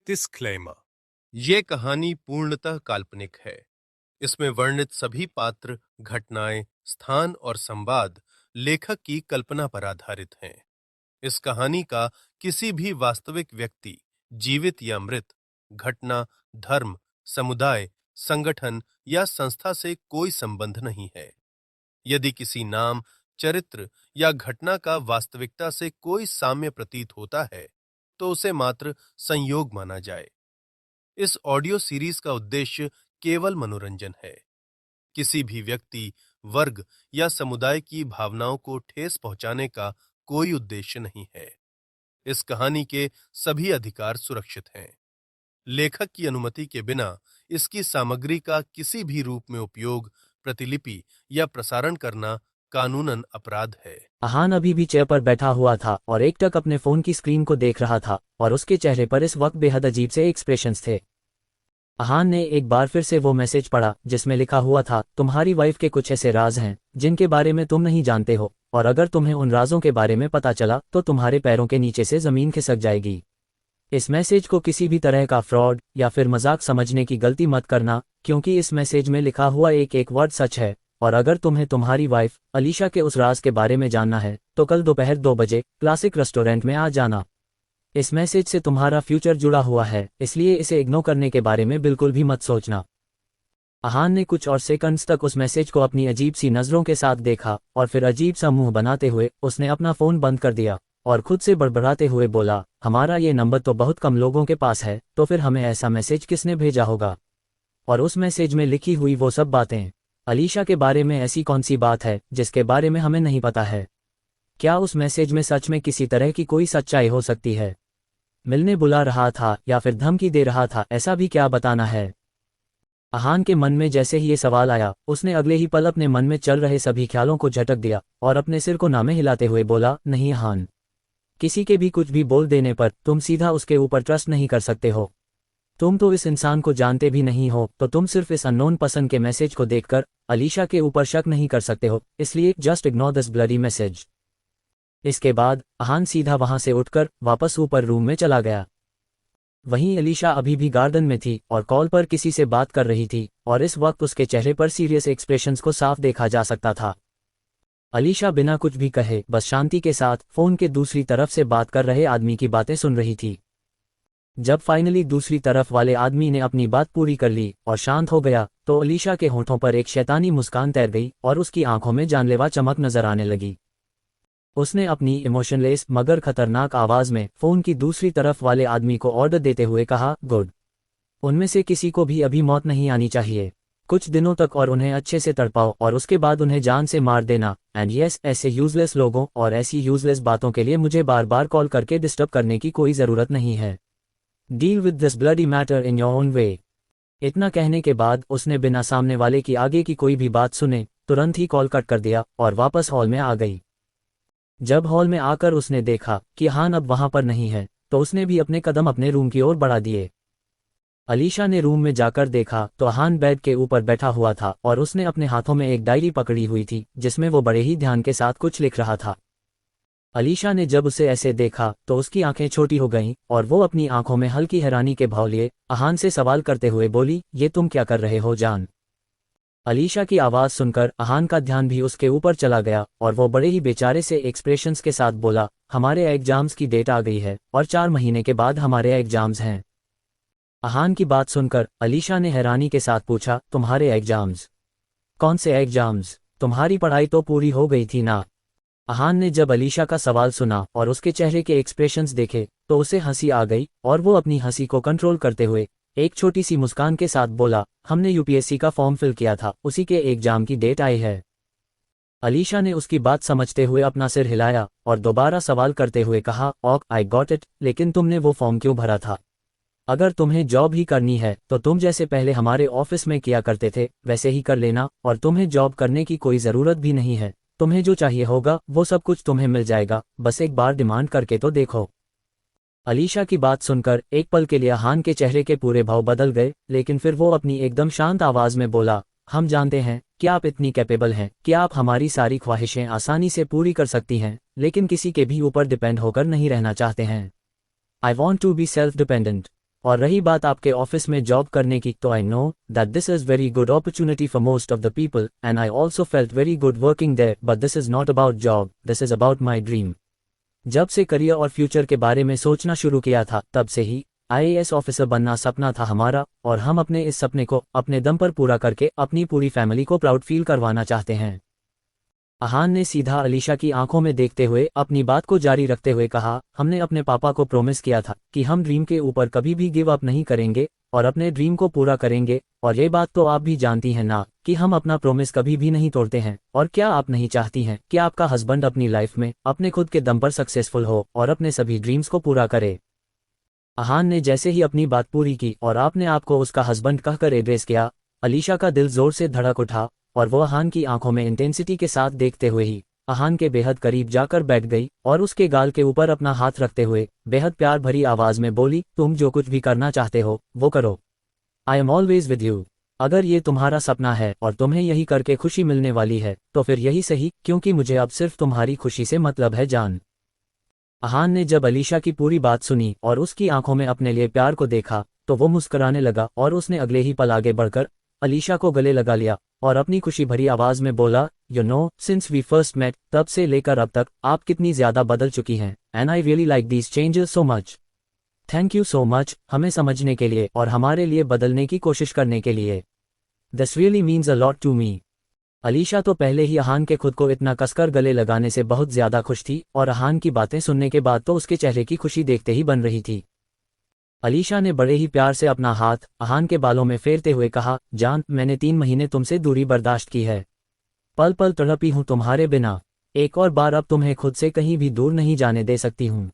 Disclaimer. ये कहानी पूर्णतः काल्पनिक है। इसमें वर्णित सभी पात्र, घटनाएं, स्थान और संवाद लेखक की कल्पना पर आधारित हैं। इस कहानी का किसी भी वास्तविक व्यक्ति, जीवित या मृत, घटना, धर्म, समुदाय, संगठन या संस्था से कोई संबंध नहीं है। यदि किसी नाम, चरित्र या घटना का वास्तविकता से कोई साम्य प्रतीत होता है, तो उसे मात्र संयोग माना जाए। इस ऑडियो सीरीज का उद्देश्य केवल मनोरंजन है। किसी भी व्यक्ति, वर्ग या समुदाय की भावनाओं को ठेस पहुंचाने का कोई उद्देश्य नहीं है। इस कहानी के सभी अधिकार सुरक्षित हैं। लेखक की अनुमति के बिना इसकी सामग्री का किसी भी रूप में उपयोग, प्रतिलिपि या प्रसारण करना कानूनन अपराध है। अहान अभी भी चेयर पर बैठा हुआ था और एकटक अपने फोन की स्क्रीन को देख रहा था और उसके चेहरे पर इस वक्त बेहद अजीब से एक्सप्रेशंस थे। अहान ने एक बार फिर से वो मैसेज पढ़ा जिसमें लिखा हुआ था, तुम्हारी वाइफ के कुछ ऐसे राज हैं जिनके बारे में तुम नहीं जानते हो, और अगर तुम्हें उन राजों के बारे में पता चला तो तुम्हारे पैरों के नीचे से जमीन खिसक जाएगी। इस मैसेज को किसी भी तरह का फ्रॉड या फिर मजाक समझने की गलती मत करना, क्योंकि इस मैसेज में लिखा हुआ एक एक वर्ड सच है। और अगर तुम्हें तुम्हारी वाइफ अलीशा के उस राज के बारे में जानना है तो कल दोपहर 2 बजे क्लासिक रेस्टोरेंट में आ जाना। इस मैसेज से तुम्हारा फ्यूचर जुड़ा हुआ है, इसलिए इसे इग्नोर करने के बारे में बिल्कुल भी मत सोचना। अहान ने कुछ और सेकंड्स तक उस मैसेज को अपनी अजीब सी नजरों के साथ देखा और फिर अजीब सा मुंह बनाते हुए उसने अपना फोन बंद कर दिया और खुद से बड़बड़ाते हुए बोला, हमारा ये नंबर तो बहुत कम लोगों के पास है, तो फिर हमें ऐसा मैसेज किसने भेजा होगा? और उस मैसेज में लिखी हुई वो सब बातें, अलीशा के बारे में ऐसी कौन सी बात है जिसके बारे में हमें नहीं पता है? क्या उस मैसेज में सच में किसी तरह की कोई सच्चाई हो सकती है? मिलने बुला रहा था या फिर धमकी दे रहा था, ऐसा भी क्या बताना है? अहान के मन में जैसे ही ये सवाल आया, उसने अगले ही पल अपने मन में चल रहे सभी ख्यालों को झटक दिया और अपने सिर को नामे हिलाते हुए बोला, नहीं अहान, किसी के भी कुछ भी बोल देने पर तुम सीधा उसके ऊपर ट्रस्ट नहीं कर सकते हो। तुम तो इस इंसान को जानते भी नहीं हो, तो तुम सिर्फ इस अननोन पर्सन के मैसेज को देखकर अलीशा के ऊपर शक नहीं कर सकते हो, इसलिए just ignore this bloody message. इसके बाद अहान सीधा वहां से उठकर वापस ऊपर रूम में चला गया। वहीं अलीशा अभी भी गार्डन में थी और कॉल पर किसी से बात कर रही थी और इस वक्त उसके चेहरे पर सीरियस एक्सप्रेशंस को साफ देखा जा सकता था। अलीशा बिना कुछ भी कहे बस शांति के साथ फोन के दूसरी तरफ से बात कर रहे आदमी की बातें सुन रही थी। जब फाइनली दूसरी तरफ वाले आदमी ने अपनी बात पूरी कर ली और शांत हो गया, तो अलीशा के होठों पर एक शैतानी मुस्कान तैर गई और उसकी आंखों में जानलेवा चमक नजर आने लगी। उसने अपनी इमोशनलेस मगर खतरनाक आवाज में फोन की दूसरी तरफ वाले आदमी को ऑर्डर देते हुए कहा, गुड, उनमें से किसी को भी अभी मौत नहीं आनी चाहिए। कुछ दिनों तक और उन्हें अच्छे से तड़पाओ और उसके बाद उन्हें जान से मार देना। एंड यस, ऐसे यूजलेस लोगों और ऐसी यूजलेस बातों के लिए मुझे बार बार कॉल करके डिस्टर्ब करने की कोई जरूरत नहीं है। Deal with this bloody matter in your own way. इतना कहने के बाद उसने बिना सामने वाले की आगे की कोई भी बात सुने तुरंत ही कॉल कट कर दिया और वापस हॉल में आ गई। जब हॉल में आकर उसने देखा कि अहान अब वहां पर नहीं है, तो उसने भी अपने कदम अपने रूम की ओर बढ़ा दिए। अलीशा ने रूम में जाकर देखा तो अहान बेड के ऊपर बैठा हुआ था और उसने अपने हाथों में एक डायरी पकड़ी हुई थी जिसमें वो बड़े ही ध्यान के साथ कुछ लिख रहा था। अलीशा ने जब उसे ऐसे देखा तो उसकी आंखें छोटी हो गईं और वो अपनी आंखों में हल्की हैरानी के भाव लिए अहान से सवाल करते हुए बोली, ये तुम क्या कर रहे हो जान? अलीशा की आवाज सुनकर अहान का ध्यान भी उसके ऊपर चला गया और वो बड़े ही बेचारे से एक्सप्रेशंस के साथ बोला, हमारे एग्जाम्स की डेट आ गई है और 4 महीने के बाद हमारे एग्जाम्स हैं। अहान की बात सुनकर अलीशा ने हैरानी के साथ पूछा, तुम्हारे एग्जाम्स? कौन से एग्जाम्स? तुम्हारी पढ़ाई तो पूरी हो गई थी ना? अहान ने जब अलीशा का सवाल सुना और उसके चेहरे के एक्सप्रेशंस देखे तो उसे हंसी आ गई और वो अपनी हंसी को कंट्रोल करते हुए एक छोटी सी मुस्कान के साथ बोला, हमने यूपीएससी का फॉर्म फिल किया था, उसी के एग्जाम की डेट आई है। अलीशा ने उसकी बात समझते हुए अपना सिर हिलाया और दोबारा सवाल करते हुए कहा, ओक, आई गॉट इट, लेकिन तुमने वो फॉर्म क्यों भरा था? अगर तुम्हें जॉब ही करनी है तो तुम जैसे पहले हमारे ऑफिस में किया करते थे वैसे ही कर लेना, और तुम्हें जॉब करने की कोई ज़रूरत भी नहीं है। तुम्हें जो चाहिए होगा वो सब कुछ तुम्हें मिल जाएगा, बस एक बार डिमांड करके तो देखो। अलीशा की बात सुनकर एक पल के लिए अहान के चेहरे के पूरे भाव बदल गए, लेकिन फिर वो अपनी एकदम शांत आवाज में बोला, हम जानते हैं कि आप इतनी कैपेबल हैं कि आप हमारी सारी ख्वाहिशें आसानी से पूरी कर सकती हैं, लेकिन किसी के भी ऊपर डिपेंड होकर नहीं रहना चाहते हैं। I want to be self dependent. और रही बात आपके ऑफिस में जॉब करने की, तो I know that this is very good opportunity for most of the people and I also felt very good working there, but this is not about job, this is about my dream. जब से career और future के बारे में सोचना शुरू किया था, तब से ही आईएएस ऑफिसर बनना सपना था हमारा, और हम अपने इस सपने को अपने दम पर पूरा करके अपनी पूरी फैमिली को प्राउड फील करवाना चाहते हैं। अहान ने सीधा अलीशा की आंखों में देखते हुए अपनी बात को जारी रखते हुए कहा, हमने अपने पापा को प्रॉमिस किया था कि हम ड्रीम के ऊपर कभी भी गिव अप नहीं करेंगे और अपने ड्रीम को पूरा करेंगे, और ये बात तो आप भी जानती हैं ना कि हम अपना प्रॉमिस कभी भी नहीं तोड़ते हैं। और क्या आप नहीं चाहती हैं कि आपका हस्बैंड अपनी लाइफ में अपने खुद के दम पर सक्सेसफुल हो और अपने सभी ड्रीम्स को पूरा करे? अहान ने जैसे ही अपनी बात पूरी की और आपने आपको उसका हस्बैंड कहकर एड्रेस किया, अलीशा का दिल जोर से धड़क उठा और वो अहान की आंखों में इंटेंसिटी के साथ देखते हुए ही अहान के बेहद करीब जाकर बैठ गई और उसके गाल के ऊपर अपना हाथ रखते हुए बेहद प्यार भरी आवाज में बोली, तुम जो कुछ भी करना चाहते हो वो करो, I am always with you. अगर ये तुम्हारा सपना है और तुम्हें यही करके खुशी मिलने वाली है तो फिर यही सही, क्योंकि मुझे अब सिर्फ तुम्हारी खुशी से मतलब है जान। अहान ने जब अलीशा की पूरी बात सुनी और उसकी आंखों में अपने लिए प्यार को देखा तो वो मुस्कुराने लगा और उसने अगले ही पल आगे बढ़कर अलीशा को गले लगा लिया और अपनी खुशी भरी आवाज में बोला, you know since we first met, तब से लेकर अब तक आप कितनी ज्यादा बदल चुकी हैं, and I really like these changes so much. Thank you so much हमें समझने के लिए और हमारे लिए बदलने की कोशिश करने के लिए। This really means a lot to me. Alisha तो पहले ही अहान के खुद को इतना कसकर गले लगाने से बहुत ज्यादा खुश थी और अहान की बातें सुनने के बाद तो उसके चेहरे की खुशी देखते ही बन रही थी। अलीशा ने बड़े ही प्यार से अपना हाथ अहान के बालों में फेरते हुए कहा, जान मैंने 3 महीने तुमसे दूरी बर्दाश्त की है, पल पल तड़पी हूं तुम्हारे बिना, एक और बार अब तुम्हें खुद से कहीं भी दूर नहीं जाने दे सकती हूं।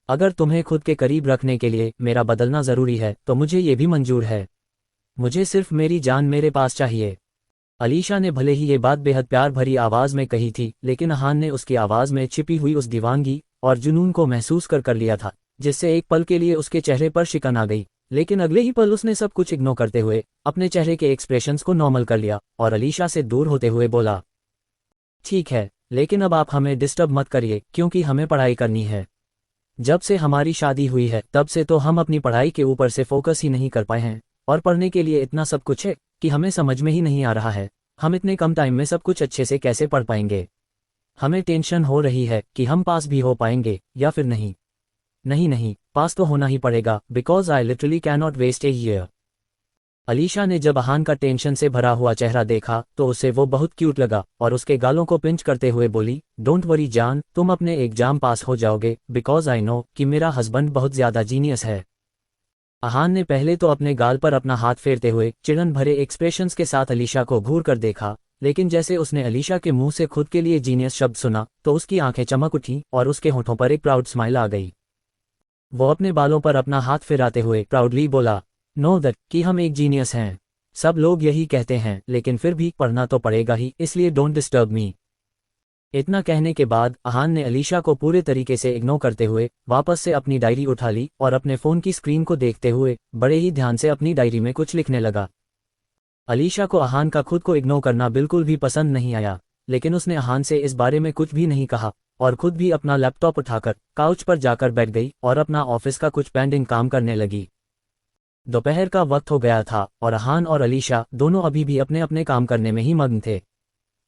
अगर तुम्हें खुद के करीब रखने के लिए मेरा बदलना जरूरी है तो मुझे ये भी मंजूर है, मुझे सिर्फ मेरी जान मेरे पास चाहिए। अलीशा ने भले ही ये बात बेहद प्यार भरी आवाज में कही थी, लेकिन अहान ने उसकी आवाज में छिपी हुई उस दीवानगी और जुनून को महसूस कर लिया था, जिससे एक पल के लिए उसके चेहरे पर शिकन आ गई, लेकिन अगले ही पल उसने सब कुछ इग्नोर करते हुए अपने चेहरे के एक्सप्रेशंस को नॉर्मल कर लिया और अलीशा से दूर होते हुए बोला, ठीक है, लेकिन अब आप हमें डिस्टर्ब मत करिए क्योंकि हमें पढ़ाई करनी है। जब से हमारी शादी हुई है तब से तो हम अपनी पढ़ाई के ऊपर से फोकस ही नहीं कर पाए हैं, और पढ़ने के लिए इतना सब कुछ है कि हमें समझ में ही नहीं आ रहा है हम इतने कम टाइम में सब कुछ अच्छे से कैसे पढ़ पाएंगे। हमें टेंशन हो रही है कि हम पास भी हो पाएंगे या फिर नहीं। नहीं नहीं, पास तो होना ही पड़ेगा, because I literally can not waste a year. Alisha ने जब अहान का टेंशन से भरा हुआ चेहरा देखा तो उसे वो बहुत क्यूट लगा और उसके गालों को पिंच करते हुए बोली, डोंट वरी जान, तुम अपने एग्जाम पास हो जाओगे, बिकॉज आई नो कि मेरा हस्बैंड बहुत ज्यादा जीनियस है। अहान ने पहले तो अपने गाल पर अपना हाथ फेरते हुए चिढ़न भरे एक्सप्रेशंस के साथ अलीशा को घूर कर देखा, लेकिन जैसे उसने अलीशा के मुंह से खुद के लिए जीनियस शब्द सुना तो उसकी आंखें चमक उठी और उसके होठों पर एक प्राउड स्माइल आ गई। वो अपने बालों पर अपना हाथ फिराते हुए प्राउडली बोला, नो दैट कि हम एक जीनियस हैं, सब लोग यही कहते हैं, लेकिन फिर भी पढ़ना तो पड़ेगा ही, इसलिए डोंट डिस्टर्ब मी। इतना कहने के बाद अहान ने अलीशा को पूरे तरीके से इग्नोर करते हुए वापस से अपनी डायरी उठा ली और अपने फ़ोन की स्क्रीन को देखते हुए बड़े ही ध्यान से अपनी डायरी में कुछ लिखने लगा। अलीशा को अहान का खुद को इग्नोर करना बिल्कुल भी पसंद नहीं आया, लेकिन उसने अहान से इस बारे में कुछ भी नहीं कहा और खुद भी अपना लैपटॉप उठाकर काउच पर जाकर बैठ गई और अपना ऑफिस का कुछ पेंडिंग काम करने लगी। दोपहर का वक्त हो गया था और अहान और अलीशा दोनों अभी भी अपने अपने काम करने में ही मग्न थे।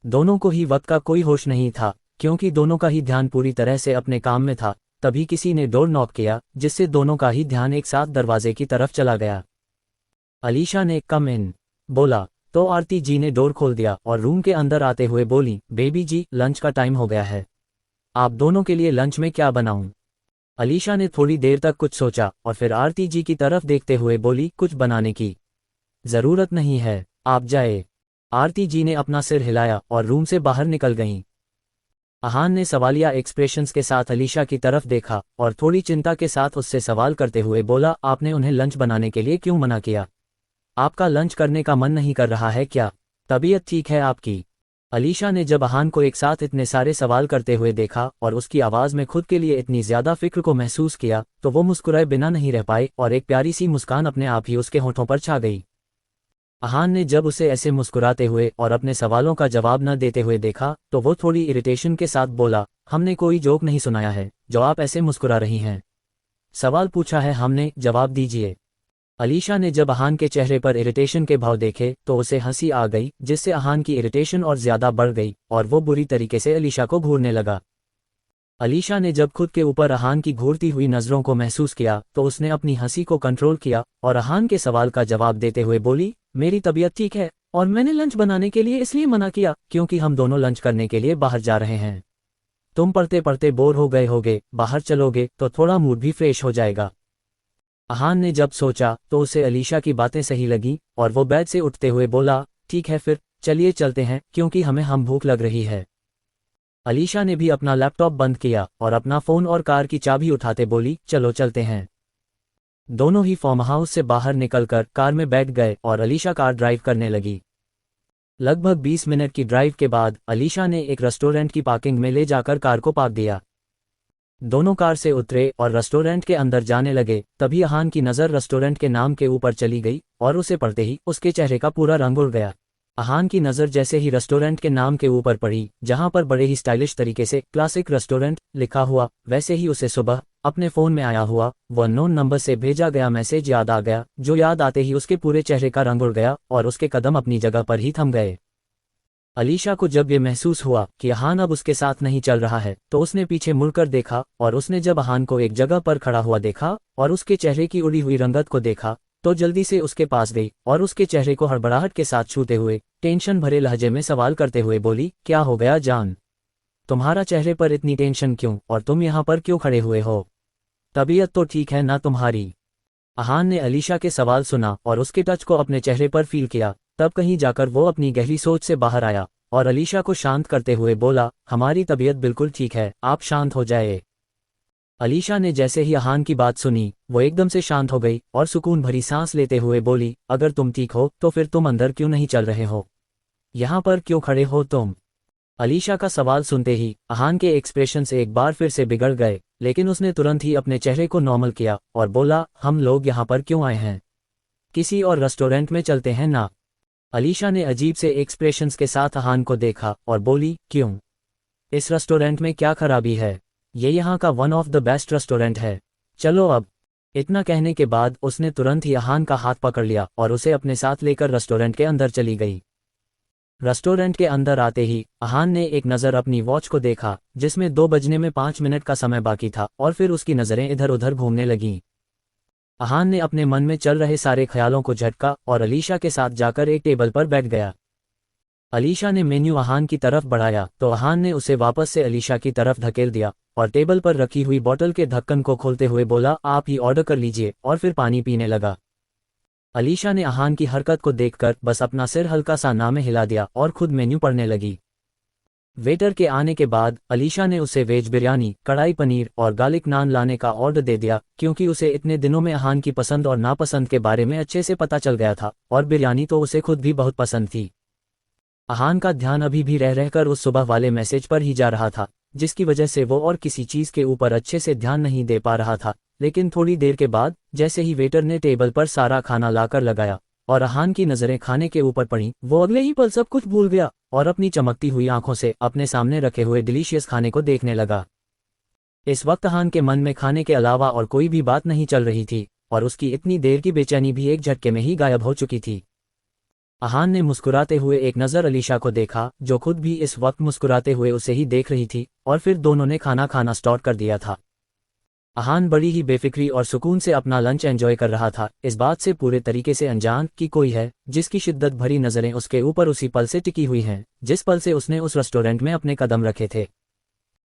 दोनों को ही वक्त का कोई होश नहीं था क्योंकि दोनों का ही ध्यान पूरी तरह से अपने काम में था। तभी किसी ने डोर नॉक किया, जिससे दोनों का ही ध्यान एक साथ दरवाजे की तरफ चला गया। अलीशा ने कम इन बोला तो आरती जी ने डोर खोल दिया और रूम के अंदर आते हुए बोली, बेबी जी लंच का टाइम हो गया है, आप दोनों के लिए लंच में क्या बनाऊं? अलीशा ने थोड़ी देर तक कुछ सोचा और फिर आरती जी की तरफ देखते हुए बोली, कुछ बनाने की जरूरत नहीं है, आप जाए। आरती जी ने अपना सिर हिलाया और रूम से बाहर निकल गईं। अहान ने सवालिया एक्सप्रेशंस के साथ अलीशा की तरफ देखा और थोड़ी चिंता के साथ उससे सवाल करते हुए बोला, आपने उन्हें लंच बनाने के लिए क्यों मना किया? आपका लंच करने का मन नहीं कर रहा है क्या? तबीयत ठीक है आपकी? अलीशा ने जब अहान को एक साथ इतने सारे सवाल करते हुए देखा और उसकी आवाज में खुद के लिए इतनी ज्यादा फिक्र को महसूस किया तो वो मुस्कुराए बिना नहीं रह पाए और एक प्यारी सी मुस्कान अपने आप ही उसके होठों पर छा गई। अहान ने जब उसे ऐसे मुस्कुराते हुए और अपने सवालों का जवाब न देते हुए देखा तो वो थोड़ी इरिटेशन के साथ बोला, हमने कोई जोक नहीं सुनाया है जो आप ऐसे मुस्कुरा रही हैं। सवाल पूछा है हमने, जवाब दीजिए। अलीशा ने जब अहान के चेहरे पर इरिटेशन के भाव देखे तो उसे हंसी आ गई, जिससे अहान की इरिटेशन और ज्यादा बढ़ गई और वो बुरी तरीके से अलीशा को घूरने लगा। अलीशा ने जब खुद के ऊपर अहान की घूरती हुई नजरों को महसूस किया तो उसने अपनी हंसी को कंट्रोल किया और अहान के सवाल का जवाब देते हुए बोली, मेरी तबीयत ठीक है और मैंने लंच बनाने के लिए इसलिए मना किया क्योंकि हम दोनों लंच करने के लिए बाहर जा रहे हैं। तुम पढ़ते पढ़ते बोर हो गए होगे, बाहर चलोगे तो थोड़ा मूड भी फ्रेश हो जाएगा। अहान ने जब सोचा तो उसे अलीशा की बातें सही लगी और वो बेड से उठते हुए बोला, ठीक है फिर चलिए चलते हैं क्योंकि हमें भूख लग रही है। अलीशा ने भी अपना लैपटॉप बंद किया और अपना फ़ोन और कार की चाबी उठाते बोली, चलो चलते हैं। दोनों ही फार्म हाउस से बाहर निकलकर कार में बैठ गए और अलीशा कार ड्राइव करने लगी। लगभग 20 मिनट की ड्राइव के बाद अलीशा ने एक रेस्टोरेंट की पार्किंग में ले जाकर कार को पार्क दिया। दोनों कार से उतरे और रेस्टोरेंट के अंदर जाने लगे। तभी अहान की नज़र रेस्टोरेंट के नाम के ऊपर चली गई और उसे पढ़ते ही उसके चेहरे का पूरा रंग उड़ गया। अहान की नज़र जैसे ही रेस्टोरेंट के नाम के ऊपर पड़ी, जहां पर बड़े ही स्टाइलिश तरीके से क्लासिक रेस्टोरेंट लिखा हुआ, वैसे ही उसे सुबह अपने फ़ोन में आया हुआ वो अननोन नंबर से भेजा गया मैसेज याद आ गया, जो याद आते ही उसके पूरे चेहरे का रंग उड़ गया और उसके कदम अपनी जगह पर ही थम गए। अलीशा को जब ये महसूस हुआ कि अहान अब उसके साथ नहीं चल रहा है तो उसने पीछे मुड़कर देखा और उसने जब अहान को एक जगह पर खड़ा हुआ देखा और उसके चेहरे की उड़ी हुई रंगत को देखा तो जल्दी से उसके पास गई और उसके चेहरे को हड़बड़ाहट के साथ छूते हुए टेंशन भरे लहजे में सवाल करते हुए बोली, क्या हो गया जान? तुम्हारा चेहरे पर इतनी टेंशन क्यों और तुम यहाँ पर क्यों खड़े हुए हो? तबीयत तो ठीक है ना तुम्हारी? अहान ने अलीशा के सवाल सुना और उसके टच को अपने चेहरे पर फील किया। तब कहीं जाकर वो अपनी गहरी सोच से बाहर आया और अलीशा को शांत करते हुए बोला, हमारी तबीयत बिल्कुल ठीक है, आप शांत हो जाए। अलीशा ने जैसे ही अहान की बात सुनी वो एकदम से शांत हो गई और सुकून भरी सांस लेते हुए बोली, अगर तुम ठीक हो तो फिर तुम अंदर क्यों नहीं चल रहे हो? यहाँ पर क्यों खड़े हो तुम? अलीशा का सवाल सुनते ही अहान के एक्सप्रेशंस एक बार फिर से बिगड़ गए, लेकिन उसने तुरंत ही अपने चेहरे को नॉर्मल किया और बोला, हम लोग यहाँ पर क्यों आए हैं? किसी और रेस्टोरेंट में चलते हैं ना? अलीशा ने अजीब से एक्सप्रेशंस के साथ अहान को देखा और बोली, क्यों? इस रेस्टोरेंट में क्या खराबी है? ये यहाँ का one of the best restaurant है, चलो अब। इतना कहने के बाद उसने तुरंत ही अहान का हाथ पकड़ लिया और उसे अपने साथ लेकर रेस्टोरेंट के अंदर चली गई। रेस्टोरेंट के अंदर आते ही अहान ने एक नज़र अपनी वॉच को देखा जिसमें 2 बजने में 5 मिनट का समय बाकी था और फिर उसकी नज़रें इधर उधर घूमने लगीं। अहान ने अपने मन में चल रहे सारे ख्यालों को झटका और अलीशा के साथ जाकर एक टेबल पर बैठ गया। अलीशा ने मेन्यू अहान की तरफ बढ़ाया तो अहान ने उसे वापस से अलीशा की तरफ धकेल दिया और टेबल पर रखी हुई बोतल के ढक्कन को खोलते हुए बोला, आप ही ऑर्डर कर लीजिए, और फिर पानी पीने लगा। अलीशा ने अहान की हरकत को देखकर बस अपना सिर हल्का सा ना में हिला दिया और खुद मेन्यू पढ़ने लगी। वेटर के आने के बाद अलीशा ने उसे वेज बिरयानी, कढ़ाई पनीर और गार्लिक नान लाने का ऑर्डर दे दिया क्योंकि उसे इतने दिनों में अहान की पसंद और नापसंद के बारे में अच्छे से पता चल गया था और बिरयानी तो उसे खुद भी बहुत पसंद थी। अहान का ध्यान अभी भी रह रहकर उस सुबह वाले मैसेज पर ही जा रहा था, जिसकी वजह से वो और किसी चीज़ के ऊपर अच्छे से ध्यान नहीं दे पा रहा था। लेकिन थोड़ी देर के बाद जैसे ही वेटर ने टेबल पर सारा खाना लाकर लगाया और अहान की नज़रें खाने के ऊपर पड़ी, वो अगले ही पल सब कुछ भूल गया और अपनी चमकती हुई आंखों से अपने सामने रखे हुए डिलीशियस खाने को देखने लगा। इस वक्त अहान के मन में खाने के अलावा और कोई भी बात नहीं चल रही थी और उसकी इतनी देर की बेचैनी भी एक झटके में ही गायब हो चुकी थी। अहान ने मुस्कुराते हुए एक नज़र अलीशा को देखा, जो खुद भी इस वक्त मुस्कुराते हुए उसे ही देख रही थी, और फिर दोनों ने खाना खाना स्टार्ट कर दिया था। अहान बड़ी ही बेफिक्री और सुकून से अपना लंच एंजॉय कर रहा था, इस बात से पूरे तरीके से अनजान कि कोई है जिसकी शिद्दत भरी नज़रें उसके ऊपर उसी पल से टिकी हुई हैं जिस पल से उसने उस रेस्टोरेंट में अपने कदम रखे थे।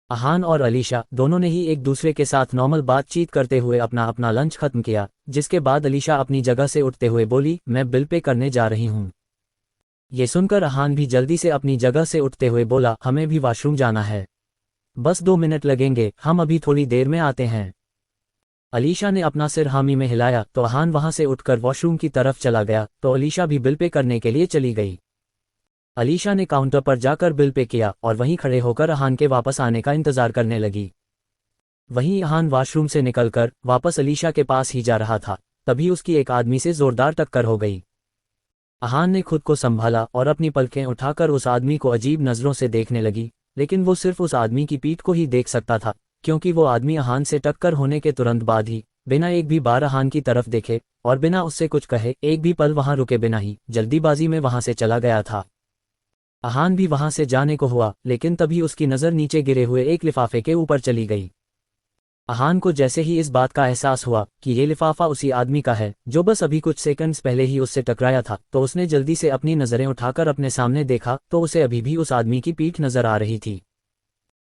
अहान और अलीशा दोनों ने ही एक दूसरे के साथ नॉर्मल बातचीत करते हुए अपना अपना लंच खत्म किया, जिसके बाद अलीशा अपनी जगह से उठते हुए बोली, मैं बिल पे करने जा रही हूँ। ये सुनकर अहान भी जल्दी से अपनी जगह से उठते हुए बोला, हमें भी वॉशरूम जाना है, बस 2 मिनट लगेंगे, हम अभी थोड़ी देर में आते हैं। अलीशा ने अपना सिर हामी में हिलाया तो अहान वहां से उठकर वॉशरूम की तरफ चला गया तो अलीशा भी बिल पे करने के लिए चली गई। अलीशा ने काउंटर पर जाकर बिल पे किया और वहीं खड़े होकर अहान के वापस आने का इंतजार करने लगी। वहीं अहान वॉशरूम से निकलकर वापस अलीशा के पास ही जा रहा था, तभी उसकी एक आदमी से जोरदार टक्कर हो गई। अहान ने खुद को संभाला और अपनी पलकें उठाकर उस आदमी को अजीब नज़रों से देखने लगी, लेकिन वो सिर्फ उस आदमी की पीठ को ही देख सकता था क्योंकि वो आदमी अहान से टक्कर होने के तुरंत बाद ही बिना एक भी बार अहान की तरफ देखे और बिना उससे कुछ कहे एक भी पल वहां रुके बिना ही जल्दीबाजी में वहां से चला गया था। अहान भी वहां से जाने को हुआ, लेकिन तभी उसकी नज़र नीचे गिरे हुए एक लिफाफे के ऊपर चली गई। अहान को जैसे ही इस बात का एहसास हुआ कि ये लिफाफा उसी आदमी का है जो बस अभी कुछ सेकंड्स पहले ही उससे टकराया था, तो उसने जल्दी से अपनी नज़रें उठाकर अपने सामने देखा तो उसे अभी भी उस आदमी की पीठ नजर आ रही थी।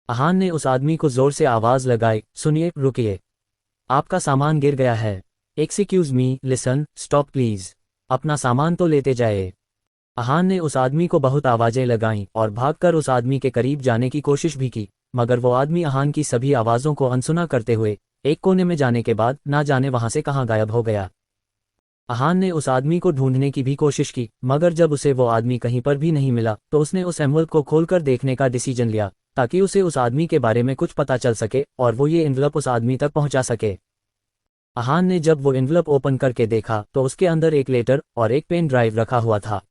अहान ने उस आदमी को जोर से आवाज लगाई, सुनिए, रुकिए, आपका सामान गिर गया है। Excuse me, listen, stop please, अपना सामान तो लेते जाए। अहान ने उस आदमी को बहुत आवाजें लगाईं और भागकर उस आदमी के करीब जाने की कोशिश भी की, मगर वो आदमी अहान की सभी आवाज़ों को अनसुना करते हुए एक कोने में जाने के बाद ना जाने वहां से कहाँ गायब हो गया। अहान ने उस आदमी को ढूंढने की भी कोशिश की, मगर जब उसे वो आदमी कहीं पर भी नहीं मिला तो उसने उस एनवलप को खोलकर देखने का डिसीजन लिया ताकि उसे उस आदमी के बारे में कुछ पता चल सके और वो ये एनवलप उस आदमी तक पहुंचा सके। अहान ने जब वो एनवलप ओपन करके देखा तो उसके अंदर एक लेटर और एक पेन ड्राइव रखा हुआ था।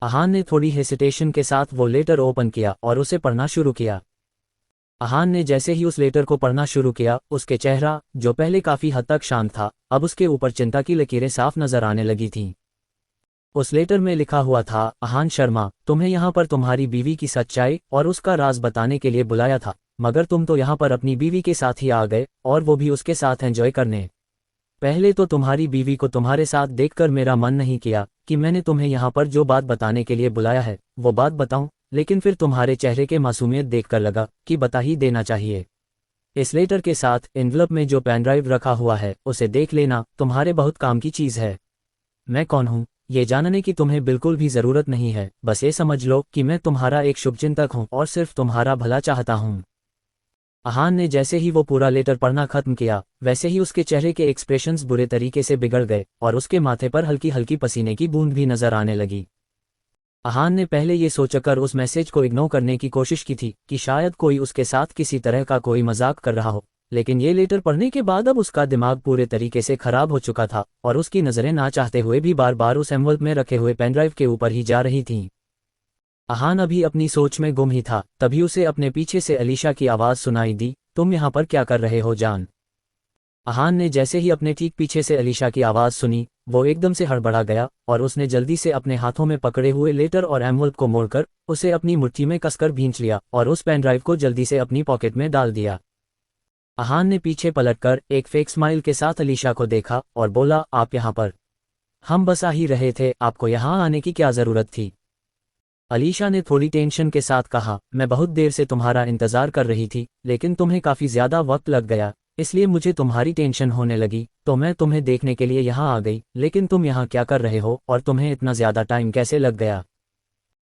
अहान ने थोड़ी हेसिटेशन के साथ वो लेटर ओपन किया और उसे पढ़ना शुरू किया। अहान ने जैसे ही उस लेटर को पढ़ना शुरू किया, उसके चेहरा, जो पहले काफी हद तक शांत था, अब उसके ऊपर चिंता की लकीरें साफ नजर आने लगी थीं। उस लेटर में लिखा हुआ था, अहान शर्मा, तुम्हें यहाँ पर तुम्हारी बीवी की सच्चाई और उसका राज बताने के लिए बुलाया था, मगर तुम तो यहाँ पर अपनी बीवी के साथ ही आ गए और वो भी उसके साथ एंजॉय करने। पहले तो तुम्हारी बीवी को तुम्हारे साथ देखकर मेरा मन नहीं किया कि मैंने तुम्हें यहाँ पर जो बात बताने के लिए बुलाया है वो बात बताऊं, लेकिन फिर तुम्हारे चेहरे के मासूमियत देखकर लगा कि बता ही देना चाहिए। इस लेटर के साथ एनवलप में जो पेन ड्राइव रखा हुआ है उसे देख लेना, तुम्हारे बहुत काम की चीज है। मैं कौन हूँ ये जानने की तुम्हें बिल्कुल भी जरूरत नहीं है, बस ये समझ लो कि मैं तुम्हारा एक शुभचिंतक हूँ और सिर्फ तुम्हारा भला चाहता हूँ। अहान ने जैसे ही वो पूरा लेटर पढ़ना खत्म किया, वैसे ही उसके चेहरे के एक्सप्रेशंस बुरे तरीके से बिगड़ गए और उसके माथे पर हल्की हल्की पसीने की बूंद भी नजर आने लगी। अहान ने पहले ये सोचकर उस मैसेज को इग्नोर करने की कोशिश की थी कि शायद कोई उसके साथ किसी तरह का कोई मजाक कर रहा हो, लेकिन ये लेटर पढ़ने के बाद अब उसका दिमाग पूरे तरीके से खराब हो चुका था और उसकी नजरें ना चाहते हुए भी बार बार उस एनवलप में रखे हुए पेनड्राइव के ऊपर ही जा रही थीं। अहान अभी अपनी सोच में गुम ही था, तभी उसे अपने पीछे से अलीशा की आवाज सुनाई दी, तुम यहाँ पर क्या कर रहे हो जान। अहान ने जैसे ही अपने ठीक पीछे से अलीशा की आवाज सुनी, वो एकदम से हड़बड़ा गया और उसने जल्दी से अपने हाथों में पकड़े हुए लेटर और एनवलप को मोड़कर उसे अपनी मुट्ठी में कसकर भींच लिया और उस पेन ड्राइव को जल्दी से अपनी पॉकेट में डाल दिया। अहान ने पीछे पलटकर एक फेक स्माइल के साथ अलीशा को देखा और बोला, आप यहाँ पर? हम बस आ ही रहे थे, आपको यहाँ आने की क्या जरूरत थी? अलीशा ने थोड़ी टेंशन के साथ कहा, मैं बहुत देर से तुम्हारा इंतजार कर रही थी, लेकिन तुम्हें काफी ज्यादा वक्त लग गया, इसलिए मुझे तुम्हारी टेंशन होने लगी, तो मैं तुम्हें देखने के लिए यहाँ आ गई। लेकिन तुम यहाँ क्या कर रहे हो और तुम्हें इतना ज्यादा टाइम कैसे लग गया?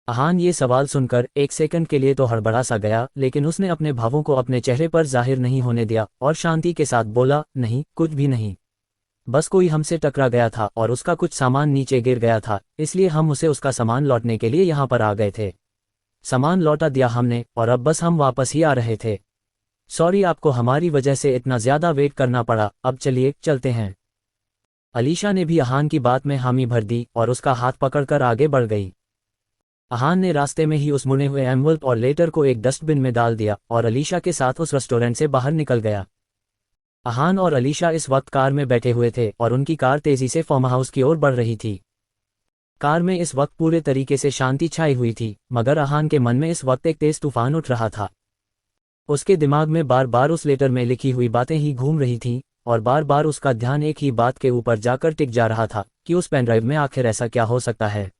अहान ये सवाल सुनकर एक सेकंड के लिए तो हड़बड़ा सा गया, लेकिन उसने अपने भावों को अपने चेहरे पर जाहिर नहीं होने दिया और शांति के साथ बोला, नहीं, कुछ भी नहीं, बस कोई हमसे टकरा गया था और उसका कुछ सामान नीचे गिर गया था, इसलिए हम उसे उसका सामान लौटने के लिए यहाँ पर आ गए थे। सामान लौटा दिया हमने और अब बस हम वापस ही आ रहे थे। सॉरी, आपको हमारी वजह से इतना ज्यादा वेट करना पड़ा, अब चलिए चलते हैं। अलीशा ने भी अहान की बात में हामी भर दी और उसका हाथ पकड़कर आगे बढ़ गई। अहान ने रास्ते में ही उस मुड़े हुए एनवलप और लेटर को एक डस्टबिन में डाल दिया और अलीशा के साथ उस रेस्टोरेंट से बाहर निकल गया। अहान और अलीशा इस वक्त कार में बैठे हुए थे और उनकी कार तेजी से फार्म हाउस की ओर बढ़ रही थी। कार में इस वक्त पूरे तरीके से शांति छाई हुई थी, मगर अहान के मन में इस वक्त एक तेज तूफान उठ रहा था। उसके दिमाग में बार बार उस लेटर में लिखी हुई बातें ही घूम रही थीं और बार बार उसका ध्यान एक ही बात के ऊपर जाकर टिक जा रहा था कि उस पेनड्राइव में आखिर ऐसा क्या हो सकता है।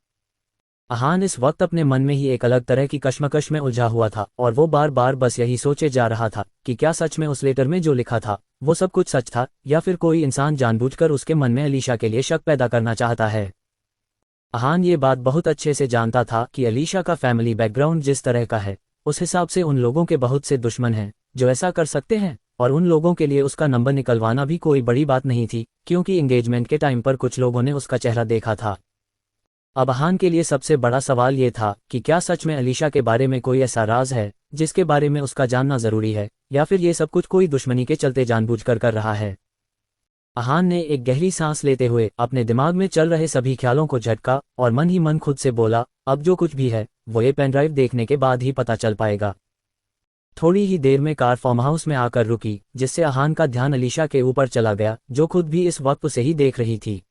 अहान इस वक्त अपने मन में ही एक अलग तरह की कश्मकश में उलझा हुआ था और वो बार बार बस यही सोचे जा रहा था कि क्या सच में उस लेटर में जो लिखा था वो सब कुछ सच था, या फिर कोई इंसान जानबूझकर उसके मन में अलीशा के लिए शक पैदा करना चाहता है। अहान ये बात बहुत अच्छे से जानता था कि अलीशा का फैमिली बैकग्राउंड जिस तरह का है, उस हिसाब से उन लोगों के बहुत से दुश्मन हैं जो ऐसा कर सकते हैं, और उन लोगों के लिए उसका नंबर निकलवाना भी कोई बड़ी बात नहीं थी, क्योंकि एंगेजमेंट के टाइम पर कुछ लोगों ने उसका चेहरा देखा था। अब अहान के लिए सबसे बड़ा सवाल ये था कि क्या सच में अलीशा के बारे में कोई ऐसा राज है जिसके बारे में उसका जानना जरूरी है, या फिर ये सब कुछ कोई दुश्मनी के चलते जानबूझकर कर रहा है। अहान ने एक गहरी सांस लेते हुए अपने दिमाग में चल रहे सभी ख्यालों को झटका और मन ही मन खुद से बोला, अब जो कुछ भी है वो ये पेनड्राइव देखने के बाद ही पता चल पाएगा। थोड़ी ही देर में कार फार्म हाउस में आकर रुकी, जिससे अहान का ध्यान अलीशा के ऊपर चला गया, जो खुद भी इस वक्त उसे ही देख रही थी।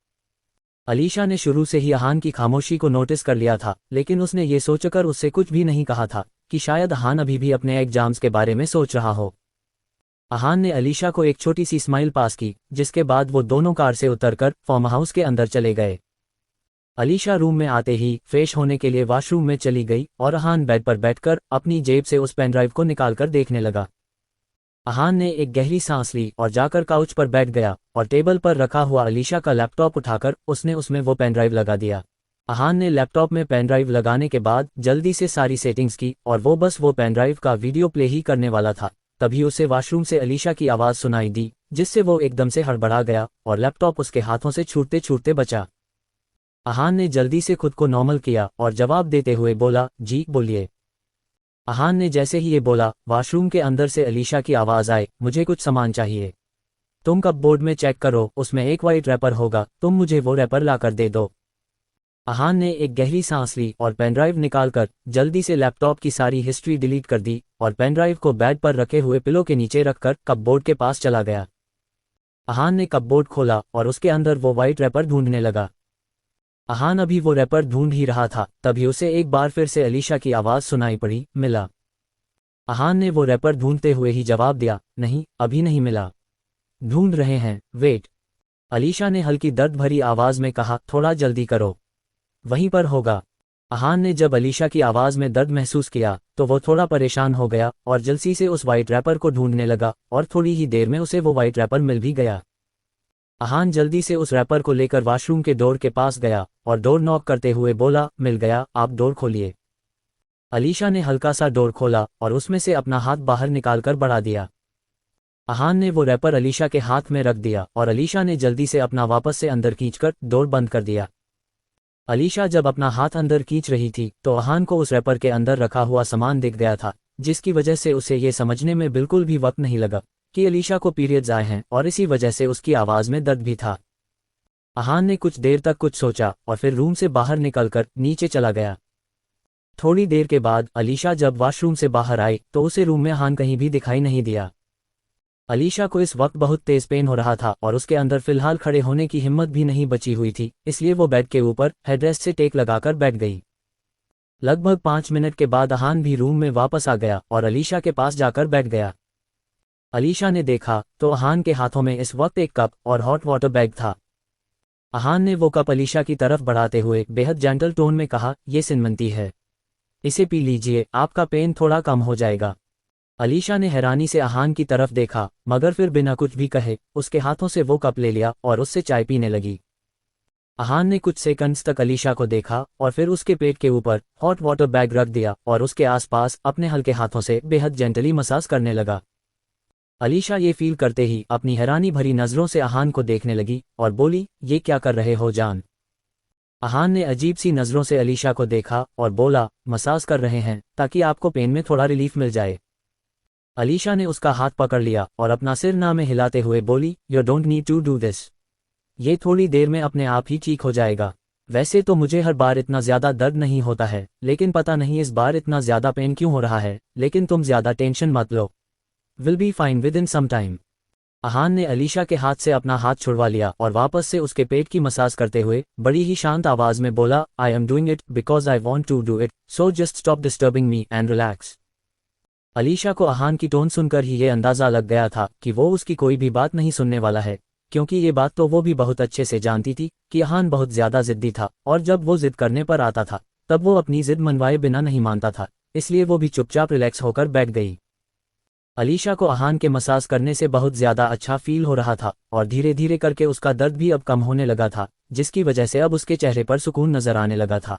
अलीशा ने शुरू से ही अहान की खामोशी को नोटिस कर लिया था, लेकिन उसने ये सोचकर उससे कुछ भी नहीं कहा था कि शायद अहान अभी भी अपने एग्जाम्स के बारे में सोच रहा हो। अहान ने अलीशा को एक छोटी सी स्माइल पास की, जिसके बाद वो दोनों कार से उतरकर फार्म हाउस के अंदर चले गए। अलीशा रूम में आते ही फ्रेश होने के लिए वॉशरूम में चली गई और अहान बेड पर बैठकर अपनी जेब से उस पेनड्राइव को निकालकर देखने लगा। अहान ने एक गहरी सांस ली और जाकर काउच पर बैठ गया और टेबल पर रखा हुआ अलीशा का लैपटॉप उठाकर उसने उसमें वो पेनड्राइव लगा दिया। अहान ने लैपटॉप में पेनड्राइव लगाने के बाद जल्दी से सारी सेटिंग्स की और वो बस वो पेनड्राइव का वीडियो प्ले ही करने वाला था, तभी उसे वॉशरूम से अलीशा की आवाज़ सुनाई दी, जिससे वो एकदम से हड़बड़ा गया और लैपटॉप उसके हाथों से छूटते छूटते बचा। अहान ने जल्दी से खुद को नॉर्मल किया और जवाब देते हुए बोला, जी बोलिए। अहान ने जैसे ही ये बोला, वॉशरूम के अंदर से अलीशा की आवाज़ आई, मुझे कुछ सामान चाहिए। तुम कपबोर्ड में चेक करो, उसमें एक वाइट रैपर होगा, तुम मुझे वो रैपर लाकर दे दो। अहान ने एक गहरी सांस ली और पेनड्राइव निकालकर जल्दी से लैपटॉप की सारी हिस्ट्री डिलीट कर दी और पेनड्राइव को बेड पर रखे हुए पिलो के नीचे रखकर कपबोर्ड के पास चला गया। अहान ने कपबोर्ड खोला और उसके अंदर वो वाइट रैपर ढूंढने लगा। अहान अभी वो रैपर ढूंढ ही रहा था, तभी उसे एक बार फिर से अलीशा की आवाज़ सुनाई पड़ी, मिला। अहान ने वो रैपर ढूंढते हुए ही जवाब दिया, नहीं अभी नहीं मिला, ढूंढ रहे हैं, वेट। अलीशा ने हल्की दर्द भरी आवाज़ में कहा, थोड़ा जल्दी करो, वहीं पर होगा। अहान ने जब अलीशा की आवाज़ में दर्द महसूस किया तो वो थोड़ा परेशान हो गया और जल्दी से उस वाइट रैपर को ढूंढने लगा और थोड़ी ही देर में उसे वो वाइट रैपर मिल भी गया। अहान जल्दी से उस रैपर को लेकर वॉशरूम के डोर के पास गया और डोर नॉक करते हुए बोला, मिल गया, आप डोर खोलिए। अलीशा ने हल्का सा डोर खोला और उसमें से अपना हाथ बाहर निकालकर बढ़ा दिया। अहान ने वो रैपर अलीशा के हाथ में रख दिया और अलीशा ने जल्दी से अपना वापस से अंदर खींचकर डोर बंद कर दिया। अलीशा जब अपना हाथ अंदर खींच रही थी तो अहान को उस रैपर के अंदर रखा हुआ सामान दिख गया था, जिसकी वजह से उसे ये समझने में बिल्कुल भी वक्त नहीं लगा कि अलीशा को पीरियड्स आए हैं और इसी वजह से उसकी आवाज़ में दर्द भी था। अहान ने कुछ देर तक कुछ सोचा और फिर रूम से बाहर निकलकर नीचे चला गया। थोड़ी देर के बाद अलीशा जब वॉशरूम से बाहर आई तो उसे रूम में अहान कहीं भी दिखाई नहीं दिया। अलीशा को इस वक्त बहुत तेज पेन हो रहा था और उसके अंदर फिलहाल खड़े होने की हिम्मत भी नहीं बची हुई थी, इसलिए वो बेड के ऊपर हेडरेस्ट से टेक लगाकर बैठ गई। लगभग 5 मिनट के बाद अहान भी रूम में वापस आ गया और अलीशा के पास जाकर बैठ गया। अलीशा ने देखा तो अहान के हाथों में इस वक्त एक कप और हॉट वाटर बैग था। अहान ने वो कप अलीशा की तरफ बढ़ाते हुए बेहद जेंटल टोन में कहा, ये सिनमंती है, इसे पी लीजिए, आपका पेन थोड़ा कम हो जाएगा। अलीशा ने हैरानी से अहान की तरफ देखा, मगर फिर बिना कुछ भी कहे उसके हाथों से वो कप ले लिया और उससे चाय पीने लगी। अहान ने कुछ सेकंड्स तक अलीशा को देखा और फिर उसके पेट के ऊपर हॉट वाटर बैग रख दिया और उसके आसपास अपने हल्के हाथों से बेहद जेंटली मसाज करने लगा। अलीशा ये फील करते ही अपनी हैरानी भरी नज़रों से अहान को देखने लगी और बोली, ये क्या कर रहे हो जान। अहान ने अजीब सी नज़रों से अलीशा को देखा और बोला, मसाज कर रहे हैं ताकि आपको पेन में थोड़ा रिलीफ मिल जाए। अलीशा ने उसका हाथ पकड़ लिया और अपना सिर ना में हिलाते हुए बोली, you don't need to do this, ये थोड़ी देर में अपने आप ही ठीक हो जाएगा। वैसे तो मुझे हर बार इतना ज़्यादा दर्द नहीं होता है, लेकिन पता नहीं इस बार इतना ज़्यादा पेन क्यों हो रहा है, लेकिन तुम ज़्यादा टेंशन मत लो, will be fine with in some time. Ahan ने अलीशा के हाथ से अपना हाथ छुड़वा लिया और वापस से उसके पेट की मसाज करते हुए बड़ी ही शांत आवाज़ में बोला, I am doing it because I want to do it, so just stop disturbing me and relax. Alisha को अहान की टोन सुनकर ही ये अंदाज़ा लग गया था कि वो उसकी कोई भी बात नहीं सुनने वाला है, क्योंकि ये बात तो वो भी बहुत अच्छे से जानती थी कि अहान बहुत ज़्यादा ज़िद्दी था और जब वो ज़िद करने पर आता था तब वो अपनी ज़िद मनवाए बिना नहीं मानता था, इसलिए वो भी चुपचाप रिलैक्स होकर बैठ गई। अलीशा को अहान के मसाज करने से बहुत ज़्यादा अच्छा फील हो रहा था और धीरे धीरे करके उसका दर्द भी अब कम होने लगा था, जिसकी वजह से अब उसके चेहरे पर सुकून नजर आने लगा था।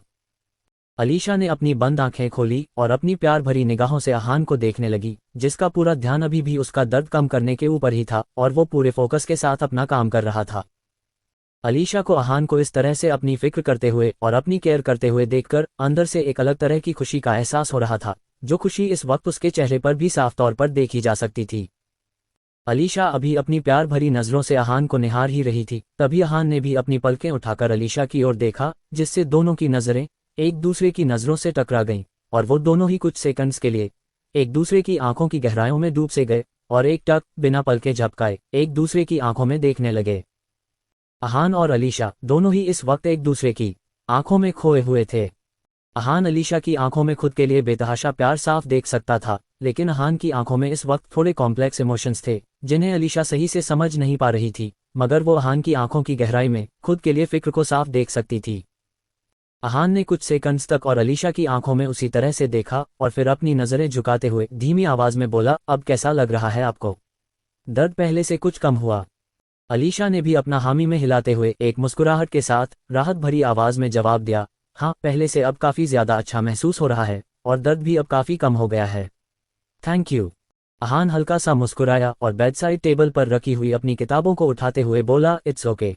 अलीशा ने अपनी बंद आंखें खोली और अपनी प्यार भरी निगाहों से अहान को देखने लगी, जिसका पूरा ध्यान अभी भी उसका दर्द कम करने के ऊपर ही था और वो पूरे फोकस के साथ अपना काम कर रहा था। अलीशा को अहान को इस तरह से अपनी फिक्र करते हुए और अपनी केयर करते हुए देखकर अंदर से एक अलग तरह की खुशी का एहसास हो रहा था, जो खुशी इस वक्त उसके चेहरे पर भी साफ तौर पर देखी जा सकती थी। अलीशा अभी अपनी प्यार भरी नज़रों से अहान को निहार ही रही थी, तभी अहान ने भी अपनी पलकें उठाकर अलीशा की ओर देखा, जिससे दोनों की नज़रें एक दूसरे की नज़रों से टकरा गईं और वो दोनों ही कुछ सेकंड्स के लिए एक दूसरे की आंखों की गहराइयों में डूब से गए और एक टक बिना पलके झपकाए एक दूसरे की आंखों में देखने लगे। अहान और अलीशा दोनों ही इस वक्त एक दूसरे की आंखों में खोए हुए थे। अहान अलीशा की आंखों में खुद के लिए बेतहाशा प्यार साफ देख सकता था, लेकिन अहान की आंखों में इस वक्त थोड़े कॉम्प्लेक्स इमोशंस थे जिन्हें अलीशा सही से समझ नहीं पा रही थी, मगर वो अहान की आंखों की गहराई में खुद के लिए फिक्र को साफ देख सकती थी। अहान ने कुछ सेकंड्स तक और अलीशा की आंखों में उसी तरह से देखा और फिर अपनी नजरें झुकाते हुए धीमी आवाज में बोला, अब कैसा लग रहा है आपको? दर्द पहले से कुछ कम हुआ? अलीशा ने भी अपना हामी में हिलाते हुए एक मुस्कुराहट के साथ राहत भरी आवाज में जवाब दिया, हाँ, पहले से अब काफी ज्यादा अच्छा महसूस हो रहा है और दर्द भी अब काफी कम हो गया है। Thank you. अहान हल्का सा मुस्कुराया और बेडसाइड टेबल पर रखी हुई अपनी किताबों को उठाते हुए बोला, इट्स ओके।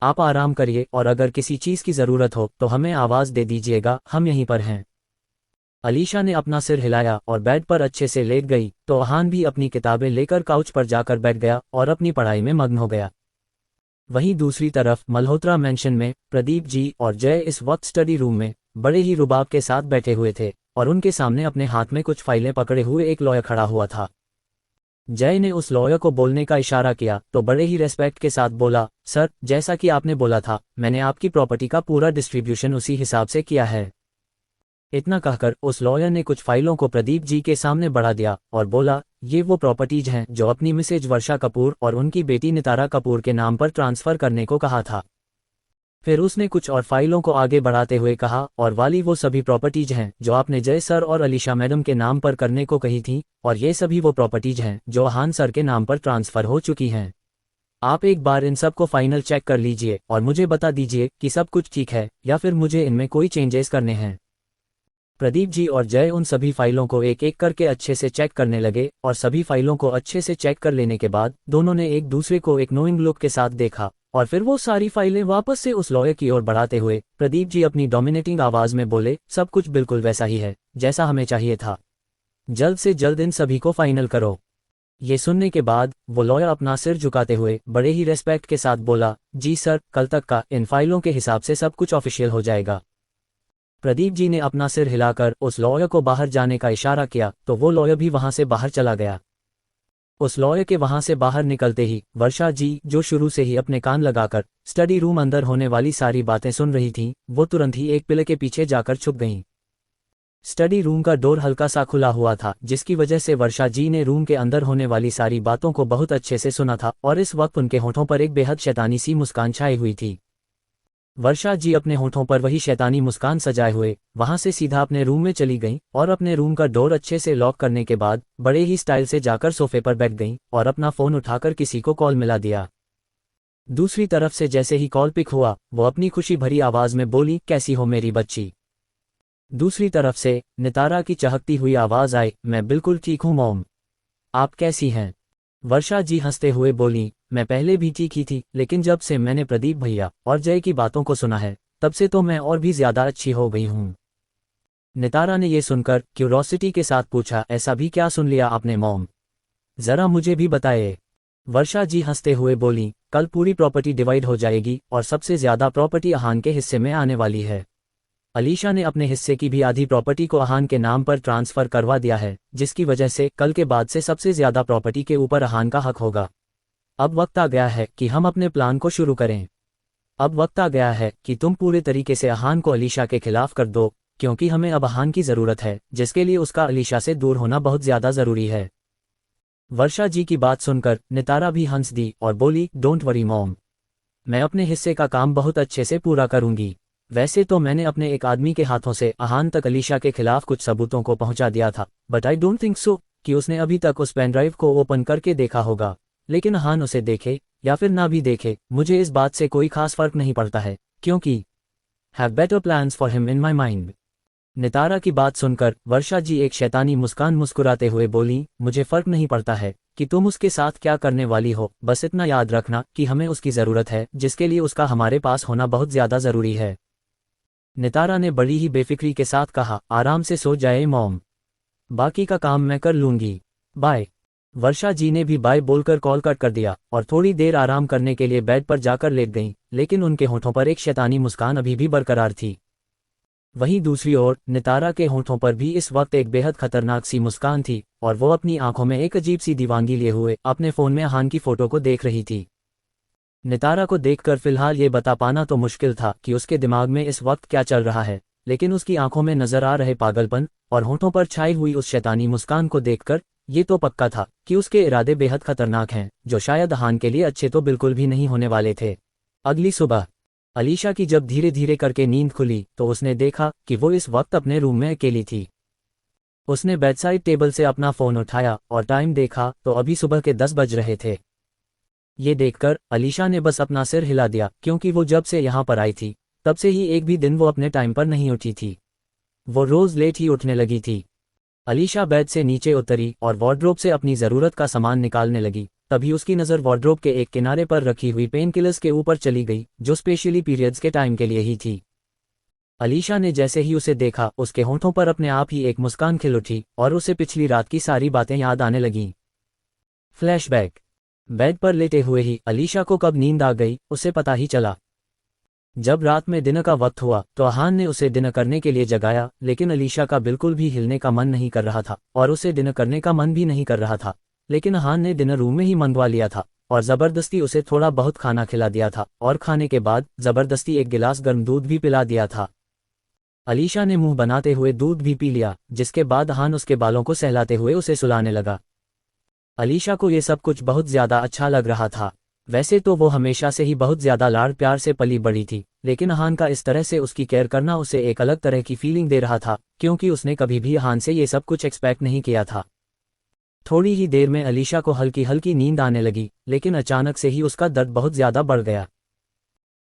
आप आराम करिए और अगर किसी चीज की जरूरत हो तो हमें आवाज दे दीजिएगा, हम यहीं पर हैं। अलीशा ने अपना सिर हिलाया और बेड पर अच्छे से लेट गई तो अहान भी अपनी किताबें लेकर काउच पर जाकर बैठ गया और अपनी पढ़ाई में मग्न हो गया। वहीं दूसरी तरफ मल्होत्रा मैंशन में प्रदीप जी और जय इस वक्त स्टडी रूम में बड़े ही रुबाब के साथ बैठे हुए थे और उनके सामने अपने हाथ में कुछ फाइलें पकड़े हुए एक लॉयर खड़ा हुआ था। जय ने उस लॉयर को बोलने का इशारा किया तो बड़े ही रेस्पेक्ट के साथ बोला, सर, जैसा कि आपने बोला था मैंने आपकी प्रॉपर्टी का पूरा डिस्ट्रीब्यूशन उसी हिसाब से किया है। इतना कहकर उस लॉयर ने कुछ फाइलों को प्रदीप जी के सामने बढ़ा दिया और बोला, ये वो प्रॉपर्टीज हैं जो अपनी मिसेज वर्षा कपूर और उनकी बेटी नितारा कपूर के नाम पर ट्रांसफर करने को कहा था। फिर उसने कुछ और फाइलों को आगे बढ़ाते हुए कहा, और वाली वो सभी प्रॉपर्टीज हैं जो आपने जय सर और अलीशा मैडम के नाम पर करने को कही थी, और ये सभी वो प्रॉपर्टीज हैं जो अहान सर के नाम पर ट्रांसफर हो चुकी हैं। आप एक बार इन सब को फाइनल चेक कर लीजिए और मुझे बता दीजिए कि सब कुछ ठीक है या फिर मुझे इनमें कोई चेंजेस करने हैं। प्रदीप जी और जय उन सभी फाइलों को एक एक करके अच्छे से चेक करने लगे और सभी फाइलों को अच्छे से चेक कर लेने के बाद दोनों ने एक दूसरे को एक नोइंग लुक के साथ देखा और फिर वो सारी फाइलें वापस से उस लॉयर की ओर बढ़ाते हुए प्रदीप जी अपनी डोमिनेटिंग आवाज में बोले, सब कुछ बिल्कुल वैसा ही है जैसा हमें चाहिए था, जल्द से जल्द इन सभी को फाइनल करो। ये सुनने के बाद वो लॉयर अपना सिर झुकाते हुए बड़े ही रेस्पेक्ट के साथ बोला, जी सर, कल तक का इन फाइलों के हिसाब से सब कुछ ऑफिशियल हो जाएगा। प्रदीप जी ने अपना सिर हिलाकर उस लॉयर को बाहर जाने का इशारा किया तो वो लॉयर भी वहां से बाहर चला गया। उस लॉयर के वहां से बाहर निकलते ही वर्षा जी, जो शुरू से ही अपने कान लगाकर स्टडी रूम अंदर होने वाली सारी बातें सुन रही थीं, वो तुरंत ही एक पिलर के पीछे जाकर छुप गईं। स्टडी रूम का डोर हल्का सा खुला हुआ था जिसकी वजह से वर्षा जी ने रूम के अंदर होने वाली सारी बातों को बहुत अच्छे से सुना था और इस वक्त उनके होठों पर एक बेहद शैतानी सी मुस्कान छाई हुई थी। वर्षा जी अपने होठों पर वही शैतानी मुस्कान सजाए हुए वहां से सीधा अपने रूम में चली गईं और अपने रूम का डोर अच्छे से लॉक करने के बाद बड़े ही स्टाइल से जाकर सोफे पर बैठ गईं और अपना फोन उठाकर किसी को कॉल मिला दिया। दूसरी तरफ से जैसे ही कॉल पिक हुआ वो अपनी खुशी भरी आवाज में बोली, कैसी हो मेरी बच्ची। दूसरी तरफ से नितारा की चहकती हुई आवाज आई, मैं बिल्कुल ठीक हूँ मॉम, आप कैसी हैं। वर्षा जी हंसते हुए बोली, मैं पहले भी ठीक ही थी, लेकिन जब से मैंने प्रदीप भैया और जय की बातों को सुना है तब से तो मैं और भी ज्यादा अच्छी हो गई हूँ। नितारा ने ये सुनकर क्यूरोसिटी के साथ पूछा, ऐसा भी क्या सुन लिया आपने मॉम, जरा मुझे भी बताइए। वर्षा जी हंसते हुए बोली, कल पूरी प्रॉपर्टी डिवाइड हो जाएगी और सबसे ज्यादा प्रॉपर्टी अहान के हिस्से में आने वाली है। अलीशा ने अपने हिस्से की भी आधी प्रॉपर्टी को अहान के नाम पर ट्रांसफर करवा दिया है, जिसकी वजह से कल के बाद से सबसे ज्यादा प्रॉपर्टी के ऊपर अहान का हक होगा। अब वक्त आ गया है कि हम अपने प्लान को शुरू करें। अब वक्त आ गया है कि तुम पूरे तरीके से अहान को अलीशा के खिलाफ कर दो, क्योंकि हमें अब अहान की जरूरत है, जिसके लिए उसका अलीशा से दूर होना बहुत ज्यादा जरूरी है। वर्षा जी की बात सुनकर नितारा भी हंस दी और बोली, डोंट वरी मॉम, मैं अपने हिस्से का काम बहुत अच्छे से पूरा करूंगी। वैसे तो मैंने अपने एक आदमी के हाथों से अहान तक अलीशा के खिलाफ कुछ सबूतों को पहुंचा दिया था, but I don't think so कि उसने अभी तक उस पेन ड्राइव को ओपन करके देखा होगा। लेकिन अहान उसे देखे या फिर ना भी देखे, मुझे इस बात से कोई खास फर्क नहीं पड़ता है, क्योंकि have better plans for him in my mind. Nitara की बात सुनकर वर्षा जी एक शैतानी मुस्कान मुस्कुराते हुए बोली, मुझे फर्क नहीं पड़ता है कि तुम उसके साथ क्या करने वाली हो, बस इतना याद रखना कि हमें उसकी जरूरत है, जिसके लिए उसका हमारे पास होना बहुत ज्यादा जरूरी है। नितारा ने बड़ी ही बेफिक्री के साथ कहा, आराम से सो जाए मॉम, बाकी का काम मैं कर लूंगी, बाय। वर्षा जी ने भी बाय बोलकर कॉल कट कर दिया और थोड़ी देर आराम करने के लिए बेड पर जाकर लेट गईं, लेकिन उनके होठों पर एक शैतानी मुस्कान अभी भी बरकरार थी। वहीं दूसरी ओर नितारा के होंठों पर भी इस वक्त एक बेहद खतरनाक सी मुस्कान थी और वो अपनी आंखों में एक अजीब सी दीवानगी लिए हुए अपने फोन में अहान की फोटो को देख रही थी। नितारा को देखकर फिलहाल ये बता पाना तो मुश्किल था कि उसके दिमाग में इस वक्त क्या चल रहा है, लेकिन उसकी आंखों में नजर आ रहे पागलपन और होंठों पर छाई हुई उस शैतानी मुस्कान को देखकर ये तो पक्का था कि उसके इरादे बेहद खतरनाक हैं, जो शायद अहान के लिए अच्छे तो बिल्कुल भी नहीं होने वाले थे। अगली सुबह अलीशा की जब धीरे धीरे करके नींद खुली तो उसने देखा कि वो इस वक्त अपने रूम में अकेली थी। उसने बेडसाइड टेबल से अपना फोन उठाया और टाइम देखा तो अभी सुबह के 10 बज रहे थे। ये देखकर अलीशा ने बस अपना सिर हिला दिया, क्योंकि वो जब से यहाँ पर आई थी तब से ही एक भी दिन वो अपने टाइम पर नहीं उठी थी। वो रोज लेट ही उठने लगी थी। अलीशा बेड से नीचे उतरी और वार्डरोब से अपनी ज़रूरत का सामान निकालने लगी। तभी उसकी नज़र वार्डरोब के एक किनारे पर रखी हुई पेन किलर्स के ऊपर चली गई, जो स्पेशली पीरियड्स के टाइम के लिए ही थी। अलीशा ने जैसे ही उसे देखा उसके होंठों पर अपने आप ही एक मुस्कान खिल उठी और उसे पिछली रात की सारी बातें याद आने लगीं। फ्लैशबैक। बेड पर लेटे हुए ही अलीशा को कब नींद आ गई उसे पता ही चला। जब रात में डिनर का वक्त हुआ तो अहान ने उसे डिनर करने के लिए जगाया, लेकिन अलीशा का बिल्कुल भी हिलने का मन नहीं कर रहा था और उसे डिनर करने का मन भी नहीं कर रहा था। लेकिन अहान ने डिनर रूम में ही मंगवा लिया था और ज़बरदस्ती उसे थोड़ा बहुत खाना खिला दिया था और खाने के बाद ज़बरदस्ती एक गिलास गर्म दूध भी पिला दिया था। अलीशा ने मुंह बनाते हुए दूध भी पी लिया, जिसके बाद अहान उसके बालों को सहलाते हुए उसे सुलाने लगा। अलीशा को ये सब कुछ बहुत ज़्यादा अच्छा लग रहा था। वैसे तो वो हमेशा से ही बहुत ज़्यादा लाड़ प्यार से पली बड़ी थी, लेकिन अहान का इस तरह से उसकी केयर करना उसे एक अलग तरह की फीलिंग दे रहा था, क्योंकि उसने कभी भी अहान से ये सब कुछ एक्सपेक्ट नहीं किया था। थोड़ी ही देर में अलीशा को हल्की हल्की नींद आने लगी, लेकिन अचानक से ही उसका दर्द बहुत ज़्यादा बढ़ गया।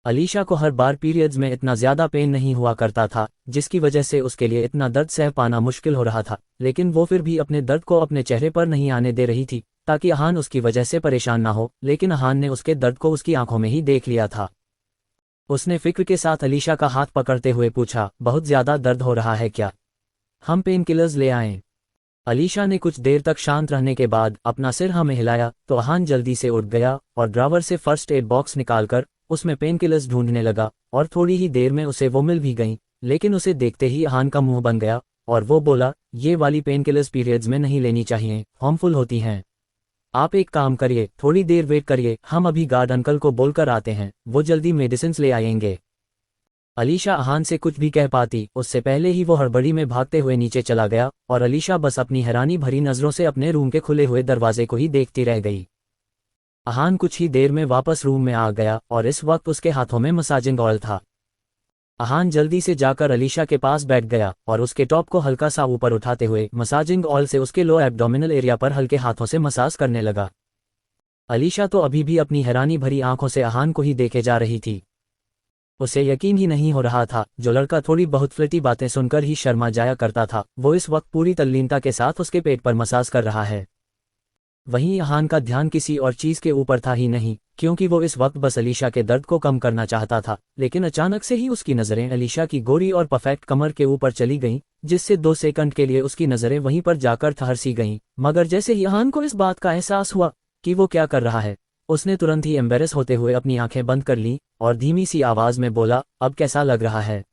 अलीशा को हर बार पीरियड्स में इतना ज़्यादा पेन नहीं हुआ करता था, जिसकी वजह से उसके लिए इतना दर्द सह पाना मुश्किल हो रहा था, लेकिन वो फिर भी अपने दर्द को अपने चेहरे पर नहीं आने दे रही थी ताकि अहान उसकी वजह से परेशान ना हो। लेकिन अहान ने उसके दर्द को उसकी आंखों में ही देख लिया था। उसने फिक्र के साथ अलीशा का हाथ पकड़ते हुए पूछा, बहुत ज़्यादा दर्द हो रहा है क्या? हम पेन किलर्स ले आएं? अलीशा ने कुछ देर तक शांत रहने के बाद अपना सिर हाँ में हिलाया तो अहान जल्दी से उठ गया और ड्रावर से फर्स्ट एड बॉक्स निकालकर उसमें पेन किलर्स ढूंढने लगा और थोड़ी ही देर में उसे वो मिल भी गईं। लेकिन उसे देखते ही अहान का मुंह बन गया और वो बोला, ये वाली पेन किलर्स पीरियड्स में नहीं लेनी चाहिए, हार्मफुल होती हैं। आप एक काम करिए, थोड़ी देर वेट करिए, हम अभी गार्ड अंकल को बोलकर आते हैं, वो जल्दी मेडिसिन ले आएंगे। अलीशा अहान से कुछ भी कह पाती उससे पहले ही वो हड़बड़ी में भागते हुए नीचे चला गया और अलीशा बस अपनी हैरानी भरी नज़रों से अपने रूम के खुले हुए दरवाजे को ही देखती रह गई। अहान कुछ ही देर में वापस रूम में आ गया और इस वक्त उसके हाथों में मसाजिंग ऑयल था। अहान जल्दी से जाकर अलीशा के पास बैठ गया और उसके टॉप को हल्का सा ऊपर उठाते हुए मसाजिंग ऑयल से उसके लो एब्डोमिनल एरिया पर हल्के हाथों से मसाज करने लगा। अलीशा तो अभी भी अपनी हैरानी भरी आंखों से अहान को ही देखे जा रही थी। उसे यकीन ही नहीं हो रहा था, जो लड़का थोड़ी बहुत फ्लर्टी बातें सुनकर ही शर्मा जाया करता था, वो इस वक्त पूरी तल्लीनता के साथ उसके पेट पर मसाज कर रहा है। वहीं अहान का ध्यान किसी और चीज के ऊपर था ही नहीं, क्योंकि वो इस वक्त बस अलीशा के दर्द को कम करना चाहता था। लेकिन अचानक से ही उसकी नज़रें अलीशा की गोरी और परफेक्ट कमर के ऊपर चली गईं, जिससे 2 सेकंड के लिए उसकी नज़रें वहीं पर जाकर ठहर सी गईं। मगर जैसे ही अहान को इस बात का एहसास हुआ कि वो क्या कर रहा है, उसने तुरंत ही एम्बेरस होते हुए अपनी आंखें बंद कर लीं और धीमी सी आवाज में बोला, अब कैसा लग रहा है?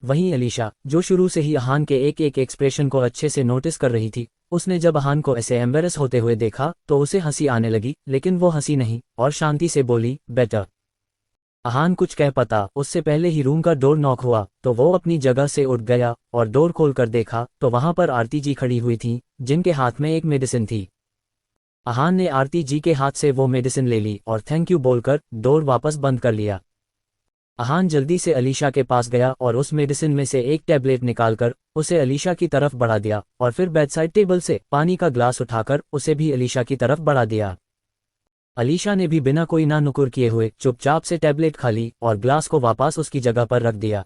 वहीं अलीशा, जो शुरू से ही अहान के एक एक एक्सप्रेशन को अच्छे से नोटिस कर रही थी, उसने जब अहान को ऐसे एम्बेरस होते हुए देखा तो उसे हंसी आने लगी, लेकिन वो हंसी नहीं और शांति से बोली, बेटर। अहान कुछ कह पाता उससे पहले ही रूम का डोर नॉक हुआ तो वो अपनी जगह से उठ गया और डोर खोलकर देखा तो वहां पर आरती जी खड़ी हुई थीं, जिनके हाथ में एक मेडिसिन थी। अहान ने आरती जी के हाथ से वो मेडिसिन ले ली और थैंक यू बोलकर डोर वापस बंद कर लिया। अहान जल्दी से अलीशा के पास गया और उस मेडिसिन में से एक टैबलेट निकालकर उसे अलीशा की तरफ बढ़ा दिया और फिर बेडसाइड टेबल से पानी का ग्लास उठाकर उसे भी अलीशा की तरफ बढ़ा दिया। अलीशा ने भी बिना कोई ना नुकुर किए हुए चुपचाप से टैबलेट खा ली और ग्लास को वापस उसकी जगह पर रख दिया।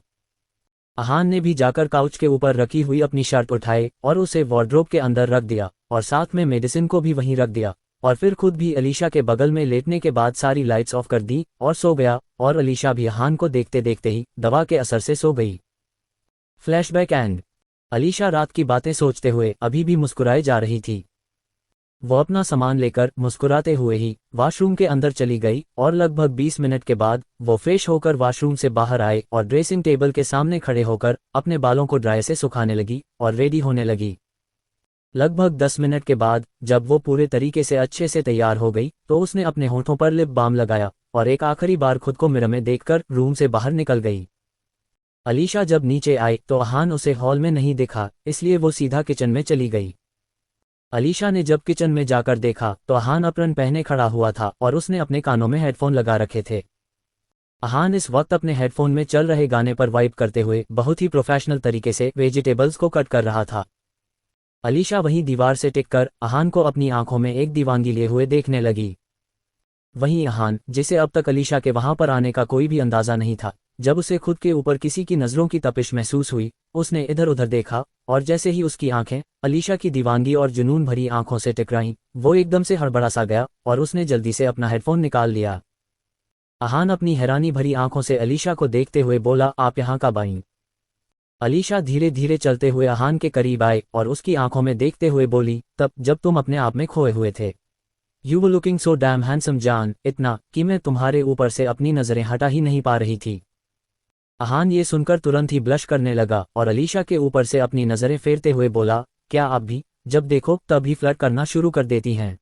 अहान ने भी जाकर काउच के ऊपर रखी हुई अपनी शर्ट उठाई और उसे वार्डरोब के अंदर रख दिया और साथ में मेडिसिन को भी वहीं रख दिया और फिर खुद भी अलीशा के बगल में लेटने के बाद सारी लाइट्स ऑफ कर दी और सो गया और अलीशा भी अहान को देखते देखते ही दवा के असर से सो गई। Flashback and. अलीशा रात की बातें सोचते हुए अभी भी मुस्कुराए जा रही थी। वो अपना सामान लेकर मुस्कुराते हुए ही वॉशरूम के अंदर चली गई और लगभग 20 मिनट के बाद वो फ्रेश होकर वॉशरूम से बाहर आए और ड्रेसिंग टेबल के सामने खड़े होकर अपने बालों को ड्राई से सुखाने लगी और रेडी होने लगी। लगभग 10 मिनट के बाद जब वो पूरे तरीके से अच्छे से तैयार हो गई तो उसने अपने होठों पर लिप बाम लगाया और एक आखिरी बार खुद को मिरर में देखकर रूम से बाहर निकल गई। अलीशा जब नीचे आई तो अहान उसे हॉल में नहीं दिखा, इसलिए वो सीधा किचन में चली गई। अलीशा ने जब किचन में जाकर देखा तो अहान अप्रन पहने खड़ा हुआ था और उसने अपने कानों में हेडफोन लगा रखे थे। अहान इस वक्त अपने हेडफोन में चल रहे गाने पर वाइब करते हुए बहुत ही प्रोफेशनल तरीके से वेजिटेबल्स को कट कर रहा था। अलीशा वहीं दीवार से टिककर अहान को अपनी आंखों में एक दीवानगी लिए हुए देखने लगी। वहीं अहान, जिसे अब तक अलीशा के वहां पर आने का कोई भी अंदाजा नहीं था, जब उसे खुद के ऊपर किसी की नजरों की तपिश महसूस हुई, उसने इधर उधर देखा और जैसे ही उसकी आंखें अलीशा की दीवानगी और जुनून भरी आंखों से टकराईं, वो एकदम से हड़बड़ा सा गया और उसने जल्दी से अपना हेडफोन निकाल लिया। अहान अपनी हैरानी भरी आंखों से अलीशा को देखते हुए बोला, आप यहाँ कब आईं? अलीशा धीरे धीरे चलते हुए अहान के करीब आए और उसकी आंखों में देखते हुए बोली, तब जब तुम अपने आप में खोए हुए थे। You were looking so damn handsome जान, इतना कि मैं तुम्हारे ऊपर से अपनी नजरें हटा ही नहीं पा रही थी। अहान ये सुनकर तुरंत ही ब्लश करने लगा और अलीशा के ऊपर से अपनी नजरें फेरते हुए बोला, क्या आप भी जब देखो तब ही फ्लर्ट करना शुरू कर देती हैं?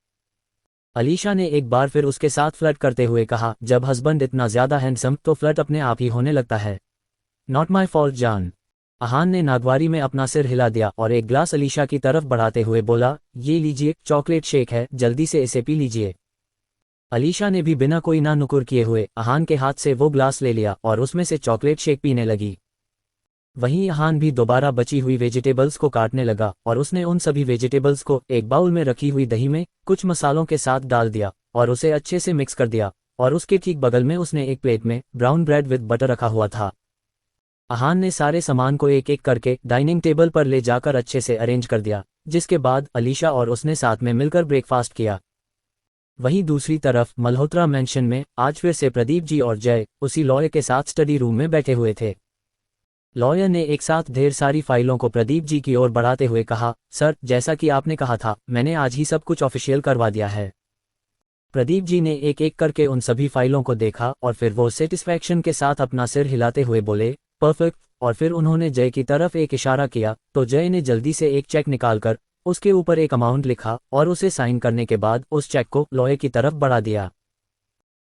अलीशा ने एक बार फिर उसके साथ फ्लर्ट करते हुए कहा, जब हस्बैंड इतना ज्यादा हैंडसम तो फ्लर्ट अपने आप ही होने लगता है। नॉट माई फॉल्ट जान। अहान ने नागवारी में अपना सिर हिला दिया और एक ग्लास अलीशा की तरफ बढ़ाते हुए बोला, ये लीजिए, चॉकलेट शेक है, जल्दी से इसे पी लीजिए। अलीशा ने भी बिना कोई ना नुकुर किए हुए अहान के हाथ से वो ग्लास ले लिया और उसमें से चॉकलेट शेक पीने लगी। वहीं अहान भी दोबारा बची हुई वेजिटेबल्स को काटने लगा और उसने उन सभी वेजिटेबल्स को एक बाउल में रखी हुई दही में कुछ मसालों के साथ डाल दिया और उसे अच्छे से मिक्स कर दिया और उसके ठीक बगल में उसने एक प्लेट में ब्राउन ब्रेड विद बटर रखा हुआ था। अहान ने सारे सामान को एक एक करके डाइनिंग टेबल पर ले जाकर अच्छे से अरेंज कर दिया, जिसके बाद अलीशा और उसने साथ में मिलकर ब्रेकफास्ट किया। वहीं दूसरी तरफ मल्होत्रा मेंशन में आज फिर से प्रदीप जी और जय उसी लॉयर के साथ स्टडी रूम में बैठे हुए थे। लॉयर ने एक साथ ढेर सारी फाइलों को प्रदीप जी की ओर बढ़ाते हुए कहा, सर, जैसा कि आपने कहा था, मैंने आज ही सब कुछ ऑफिशियल करवा दिया है। प्रदीप जी ने एक एक करके उन सभी फाइलों को देखा और फिर वो सेटिस्फैक्शन के साथ अपना सिर हिलाते हुए बोले, परफेक्ट। और फिर उन्होंने जय की तरफ एक इशारा किया तो जय ने जल्दी से एक चेक निकालकर उसके ऊपर एक अमाउंट लिखा और उसे साइन करने के बाद उस चेक को लॉयर की तरफ बढ़ा दिया।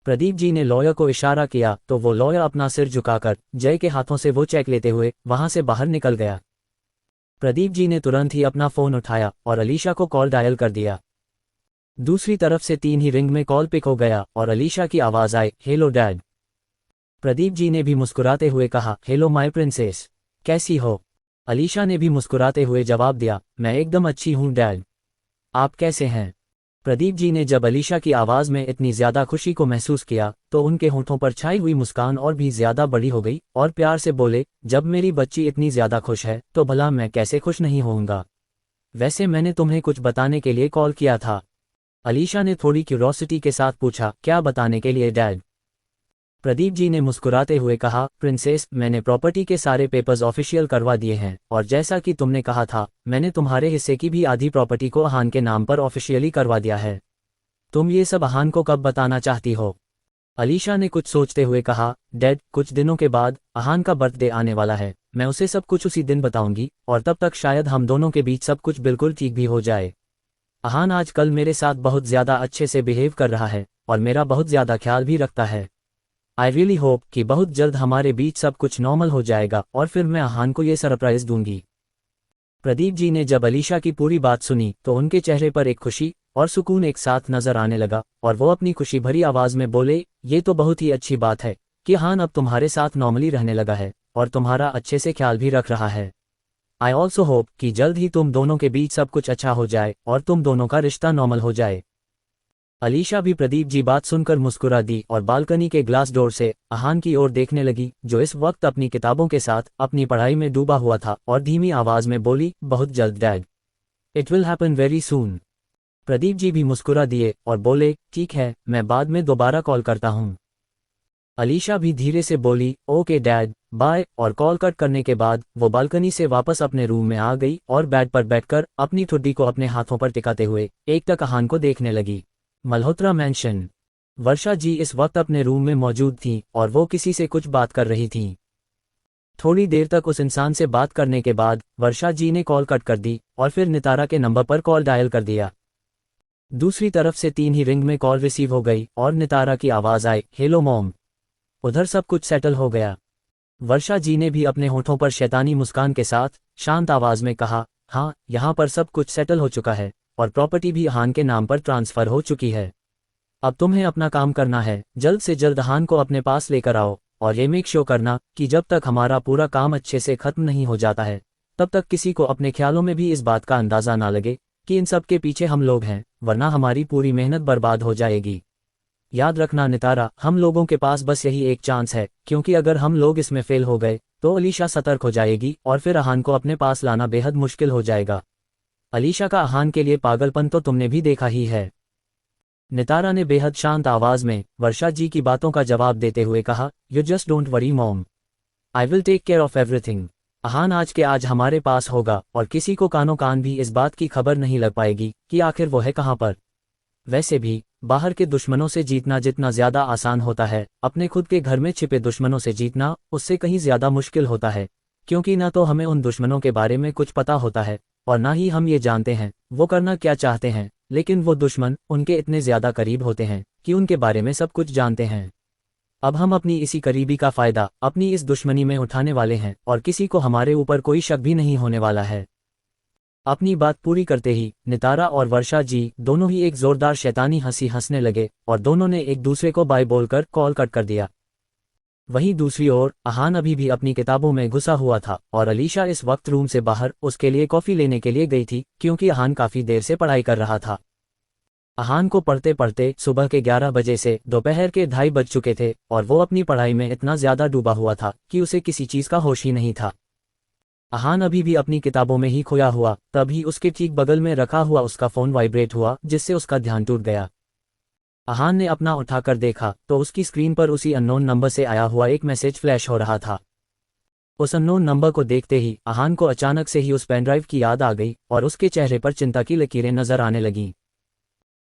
प्रदीप जी ने लॉयर को इशारा किया तो वो लॉयर अपना सिर झुकाकर जय के हाथों से वो चेक लेते हुए वहां से बाहर निकल गया। प्रदीप जी ने तुरंत ही अपना फोन उठाया और अलीशा को कॉल डायल कर दिया। दूसरी तरफ से 3 ही रिंग में कॉल पिक हो गया और अलीशा की आवाज आई, हेलो डैड। प्रदीप जी ने भी मुस्कुराते हुए कहा, हेलो माय प्रिंसेस, कैसी हो? अलीशा ने भी मुस्कुराते हुए जवाब दिया, मैं एकदम अच्छी हूँ डैड, आप कैसे हैं? प्रदीप जी ने जब अलीशा की आवाज में इतनी ज्यादा खुशी को महसूस किया तो उनके होंठों पर छाई हुई मुस्कान और भी ज्यादा बड़ी हो गई और प्यार से बोले, जब मेरी बच्ची इतनी ज्यादा खुश है तो भला मैं कैसे खुश नहीं होऊंगा। वैसे मैंने तुम्हें कुछ बताने के लिए कॉल किया था। अलीशा ने थोड़ी क्यूरोसिटी के साथ पूछा, क्या बताने के लिए डैड? प्रदीप जी ने मुस्कुराते हुए कहा, प्रिंसेस, मैंने प्रॉपर्टी के सारे पेपर्स ऑफिशियल करवा दिए हैं और जैसा कि तुमने कहा था, मैंने तुम्हारे हिस्से की भी आधी प्रॉपर्टी को अहान के नाम पर ऑफिशियली करवा दिया है। तुम ये सब अहान को कब बताना चाहती हो? अलीशा ने कुछ सोचते हुए कहा, डैड, कुछ दिनों के बाद अहान का बर्थडे आने वाला है, मैं उसे सब कुछ उसी दिन बताऊंगी और तब तक शायद हम दोनों के बीच सब कुछ बिल्कुल ठीक भी हो जाए। अहान आजकल मेरे साथ बहुत ज्यादा अच्छे से बिहेव कर रहा है और मेरा बहुत ज्यादा ख्याल भी रखता है। आई रियली होप कि बहुत जल्द हमारे बीच सब कुछ नॉर्मल हो जाएगा और फिर मैं अहान को ये सरप्राइज दूंगी। प्रदीप जी ने जब अलीशा की पूरी बात सुनी तो उनके चेहरे पर एक खुशी और सुकून एक साथ नजर आने लगा और वो अपनी खुशी भरी आवाज में बोले, ये तो बहुत ही अच्छी बात है कि अहान अब तुम्हारे साथ नॉर्मली रहने लगा है और तुम्हारा अच्छे से ख्याल भी रख रहा है। आई ऑल्सो होप कि जल्द ही तुम दोनों के बीच सब कुछ अच्छा हो जाए और तुम दोनों का रिश्ता नॉर्मल हो जाए। अलीशा भी प्रदीप जी बात सुनकर मुस्कुरा दी और बालकनी के ग्लास डोर से अहान की ओर देखने लगी, जो इस वक्त अपनी किताबों के साथ अपनी पढ़ाई में डूबा हुआ था और धीमी आवाज में बोली, बहुत जल्द dad, it will happen very soon. Pradeep ji भी मुस्कुरा दिए और बोले, ठीक है, मैं बाद में दोबारा कॉल करता हूँ। अलीशा भी धीरे से बोली, ओके डैड, बाय। और कॉल कट करने के बाद वो बालकनी से वापस अपने रूम में आ गई और बेड पर बैठकर अपनी ठुड्डी को अपने हाथों पर टिकाते हुए एकटक आहान को देखने लगी। मल्होत्रा मैंशन। वर्षा जी इस वक्त अपने रूम में मौजूद थीं और वो किसी से कुछ बात कर रही थीं। थोड़ी देर तक उस इंसान से बात करने के बाद वर्षा जी ने कॉल कट कर दी और फिर नितारा के नंबर पर कॉल डायल कर दिया। दूसरी तरफ से 3 ही रिंग में कॉल रिसीव हो गई और नितारा की आवाज़ आई, हेलो मॉम। उधर सब कुछ सेटल हो गया। वर्षा जी ने भी अपने होठों पर शैतानी मुस्कान के साथ शांत आवाज में कहा, हाँ, यहाँ पर सब कुछ सेटल हो चुका है और प्रॉपर्टी भी अहान के नाम पर ट्रांसफर हो चुकी है। अब तुम्हें अपना काम करना है, जल्द से जल्द अहान को अपने पास लेकर आओ और ये मेक श्योर करना कि जब तक हमारा पूरा काम अच्छे से खत्म नहीं हो जाता है तब तक किसी को अपने ख्यालों में भी इस बात का अंदाजा ना लगे कि इन सब के पीछे हम लोग हैं, वरना हमारी पूरी मेहनत बर्बाद हो जाएगी। याद रखना नितारा, हम लोगों के पास बस यही एक चांस है, क्योंकि अगर हम लोग इसमें फेल हो गए तो अलीशा सतर्क हो जाएगी और फिर अहान को अपने पास लाना बेहद मुश्किल हो जाएगा। अलीशा का अहान के लिए पागलपन तो तुमने भी देखा ही है। नितारा ने बेहद शांत आवाज में वर्षा जी की बातों का जवाब देते हुए कहा, you just don't worry mom, I will take care of everything. Ahan आज के आज हमारे पास होगा और किसी को कानों कान भी इस बात की खबर नहीं लग पाएगी कि आखिर वो है कहाँ पर। वैसे भी बाहर के दुश्मनों से जीतना जितना ज्यादा आसान होता है, अपने खुद के घर में छिपे दुश्मनों से जीतना उससे कहीं ज्यादा मुश्किल होता है, क्योंकि ना तो हमें उन दुश्मनों के बारे में कुछ पता होता है और ना ही हम ये जानते हैं वो करना क्या चाहते हैं, लेकिन वो दुश्मन उनके इतने ज्यादा करीब होते हैं कि उनके बारे में सब कुछ जानते हैं। अब हम अपनी इसी करीबी का फायदा अपनी इस दुश्मनी में उठाने वाले हैं और किसी को हमारे ऊपर कोई शक भी नहीं होने वाला है। अपनी बात पूरी करते ही नितारा और वर्षा जी दोनों ही एक जोरदार शैतानी हंसी हंसने लगे और दोनों ने एक दूसरे को बाय बोलकर कॉल कट कर दिया। वहीं दूसरी ओर अहान अभी भी अपनी किताबों में घुसा हुआ था और अलीशा इस वक्त रूम से बाहर उसके लिए कॉफी लेने के लिए गई थी, क्योंकि अहान काफी देर से पढ़ाई कर रहा था। अहान को पढ़ते पढ़ते सुबह के 11 बजे से दोपहर के 2:30 बज चुके थे और वो अपनी पढ़ाई में इतना ज्यादा डूबा हुआ था कि उसे किसी चीज का होश ही नहीं था। अहान अभी भी अपनी किताबों में ही खोया हुआ, तभी उसके ठीक बगल में रखा हुआ उसका फोन वाइब्रेट हुआ, जिससे उसका ध्यान टूट गया। अहान ने अपना उठाकर देखा तो उसकी स्क्रीन पर उसी अननोन नंबर से आया हुआ एक मैसेज फ्लैश हो रहा था। उस अननोन नंबर को देखते ही अहान को अचानक से ही उस पेनड्राइव की याद आ गई और उसके चेहरे पर चिंता की लकीरें नजर आने लगीं।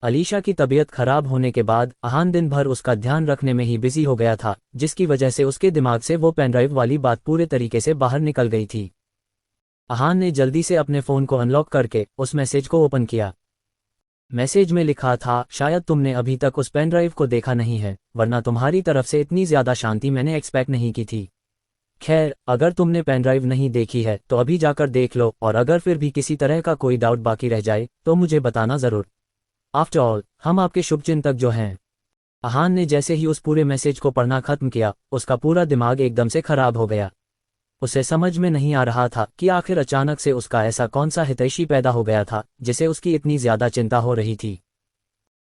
अलीशा की तबीयत खराब होने के बाद अहान दिन भर उसका ध्यान रखने में ही बिजी हो गया था, जिसकी वजह से उसके दिमाग से वो पेनड्राइव वाली बात पूरे तरीके से बाहर निकल गई थी। अहान ने जल्दी से अपने फोन को अनलॉक करके उस मैसेज को ओपन किया। मैसेज में लिखा था, शायद तुमने अभी तक उस पेन ड्राइव को देखा नहीं है, वरना तुम्हारी तरफ से इतनी ज्यादा शांति मैंने एक्सपेक्ट नहीं की थी। खैर, अगर तुमने पेन ड्राइव नहीं देखी है तो अभी जाकर देख लो, और अगर फिर भी किसी तरह का कोई डाउट बाकी रह जाए तो मुझे बताना जरूर। आफ्टर ऑल, हम आपके शुभचिंतक जो हैं। अहान ने जैसे ही उस पूरे मैसेज को पढ़ना खत्म किया, उसका पूरा दिमाग एकदम से खराब हो गया। उसे समझ में नहीं आ रहा था कि आखिर अचानक से उसका ऐसा कौन सा हितैषी पैदा हो गया था जिसे उसकी इतनी ज्यादा चिंता हो रही थी।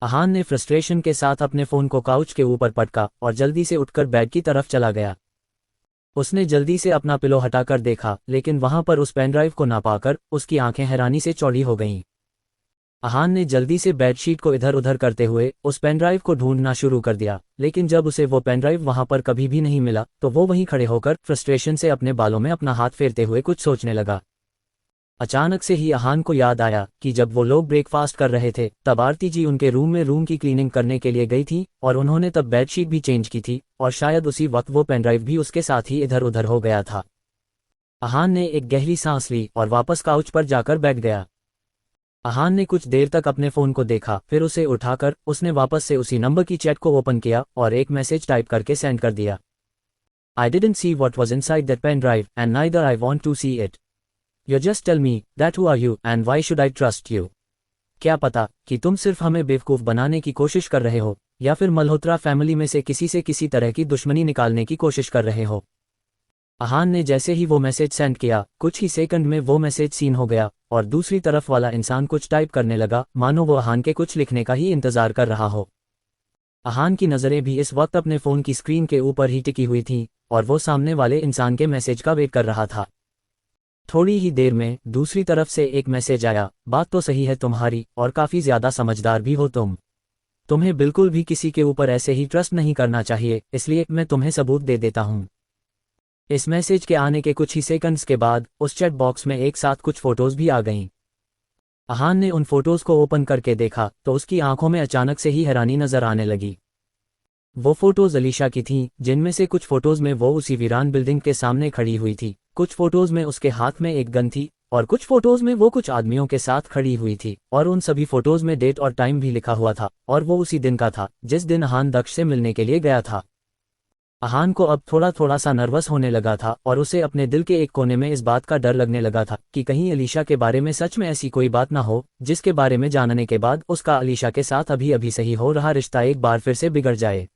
अहान ने फ्रस्ट्रेशन के साथ अपने फोन को काउच के ऊपर पटका और जल्दी से उठकर बेड की तरफ चला गया। उसने जल्दी से अपना पिलो हटाकर देखा, लेकिन वहां पर उस पेनड्राइव को ना पाकर उसकी आंखें हैरानी से चौड़ी हो गईं। अहान ने जल्दी से बेडशीट को इधर उधर करते हुए उस पेनड्राइव को ढूंढना शुरू कर दिया, लेकिन जब उसे वो पेनड्राइव वहां पर कभी भी नहीं मिला तो वो वहीं खड़े होकर फ्रस्ट्रेशन से अपने बालों में अपना हाथ फेरते हुए कुछ सोचने लगा। अचानक से ही अहान को याद आया कि जब वो लोग ब्रेकफास्ट कर रहे थे तब आरती जी उनके रूम में रूम की क्लीनिंग करने के लिए गई थी और उन्होंने तब बेडशीट भी चेंज की थी, और शायद उसी वक्त वो पेनड्राइव भी उसके साथ ही इधर उधर हो गया था। अहान ने एक गहरी सांस ली और वापस काउच पर जाकर बैठ गया। अहान ने कुछ देर तक अपने फोन को देखा, फिर उसे उठाकर उसने वापस से उसी नंबर की चैट को ओपन किया और एक मैसेज टाइप करके सेंड कर दिया। I didn't see what was inside that pen drive and neither I want to see it. You just tell me that who are you and why should I trust you? क्या पता कि तुम सिर्फ हमें बेवकूफ बनाने की कोशिश कर रहे हो या फिर मल्होत्रा फैमिली में से किसी तरह की दुश्मनी निकालने की कोशिश कर रहे हो। अहान ने जैसे ही वो मैसेज सेंड किया, कुछ ही सेकंड में वो मैसेज सीन हो गया और दूसरी तरफ वाला इंसान कुछ टाइप करने लगा, मानो वो अहान के कुछ लिखने का ही इंतजार कर रहा हो। अहान की नजरें भी इस वक्त अपने फोन की स्क्रीन के ऊपर ही टिकी हुई थीं और वो सामने वाले इंसान के मैसेज का वेट कर रहा था। थोड़ी ही देर में दूसरी तरफ से एक मैसेज आया, बात तो सही है तुम्हारी और काफी ज्यादा समझदार भी हो तुम। तुम्हें बिल्कुल भी किसी के ऊपर ऐसे ही ट्रस्ट नहीं करना चाहिए, इसलिए मैं तुम्हें सबूत दे देता हूँ। इस मैसेज के आने के कुछ ही सेकंड्स के बाद उस चैट बॉक्स में एक साथ कुछ फोटोज भी आ गईं। अहान ने उन फोटोज को ओपन करके देखा तो उसकी आंखों में अचानक से ही हैरानी नजर आने लगी। वो फोटोज अलीशा की थीं, जिनमें से कुछ फोटोज में वो उसी वीरान बिल्डिंग के सामने खड़ी हुई थी, कुछ फोटोज में उसके हाथ में एक गन थी और कुछ फोटोज में वो कुछ आदमियों के साथ खड़ी हुई थी और उन सभी फोटोज में डेट और टाइम भी लिखा हुआ था और वो उसी दिन का था जिस दिन अहान दक्ष से मिलने के लिए गया था। अहान को अब थोड़ा थोड़ा सा नर्वस होने लगा था और उसे अपने दिल के एक कोने में इस बात का डर लगने लगा था कि कहीं अलीशा के बारे में सच में ऐसी कोई बात ना हो जिसके बारे में जानने के बाद उसका अलीशा के साथ अभी अभी सही हो रहा रिश्ता एक बार फिर से बिगड़ जाए।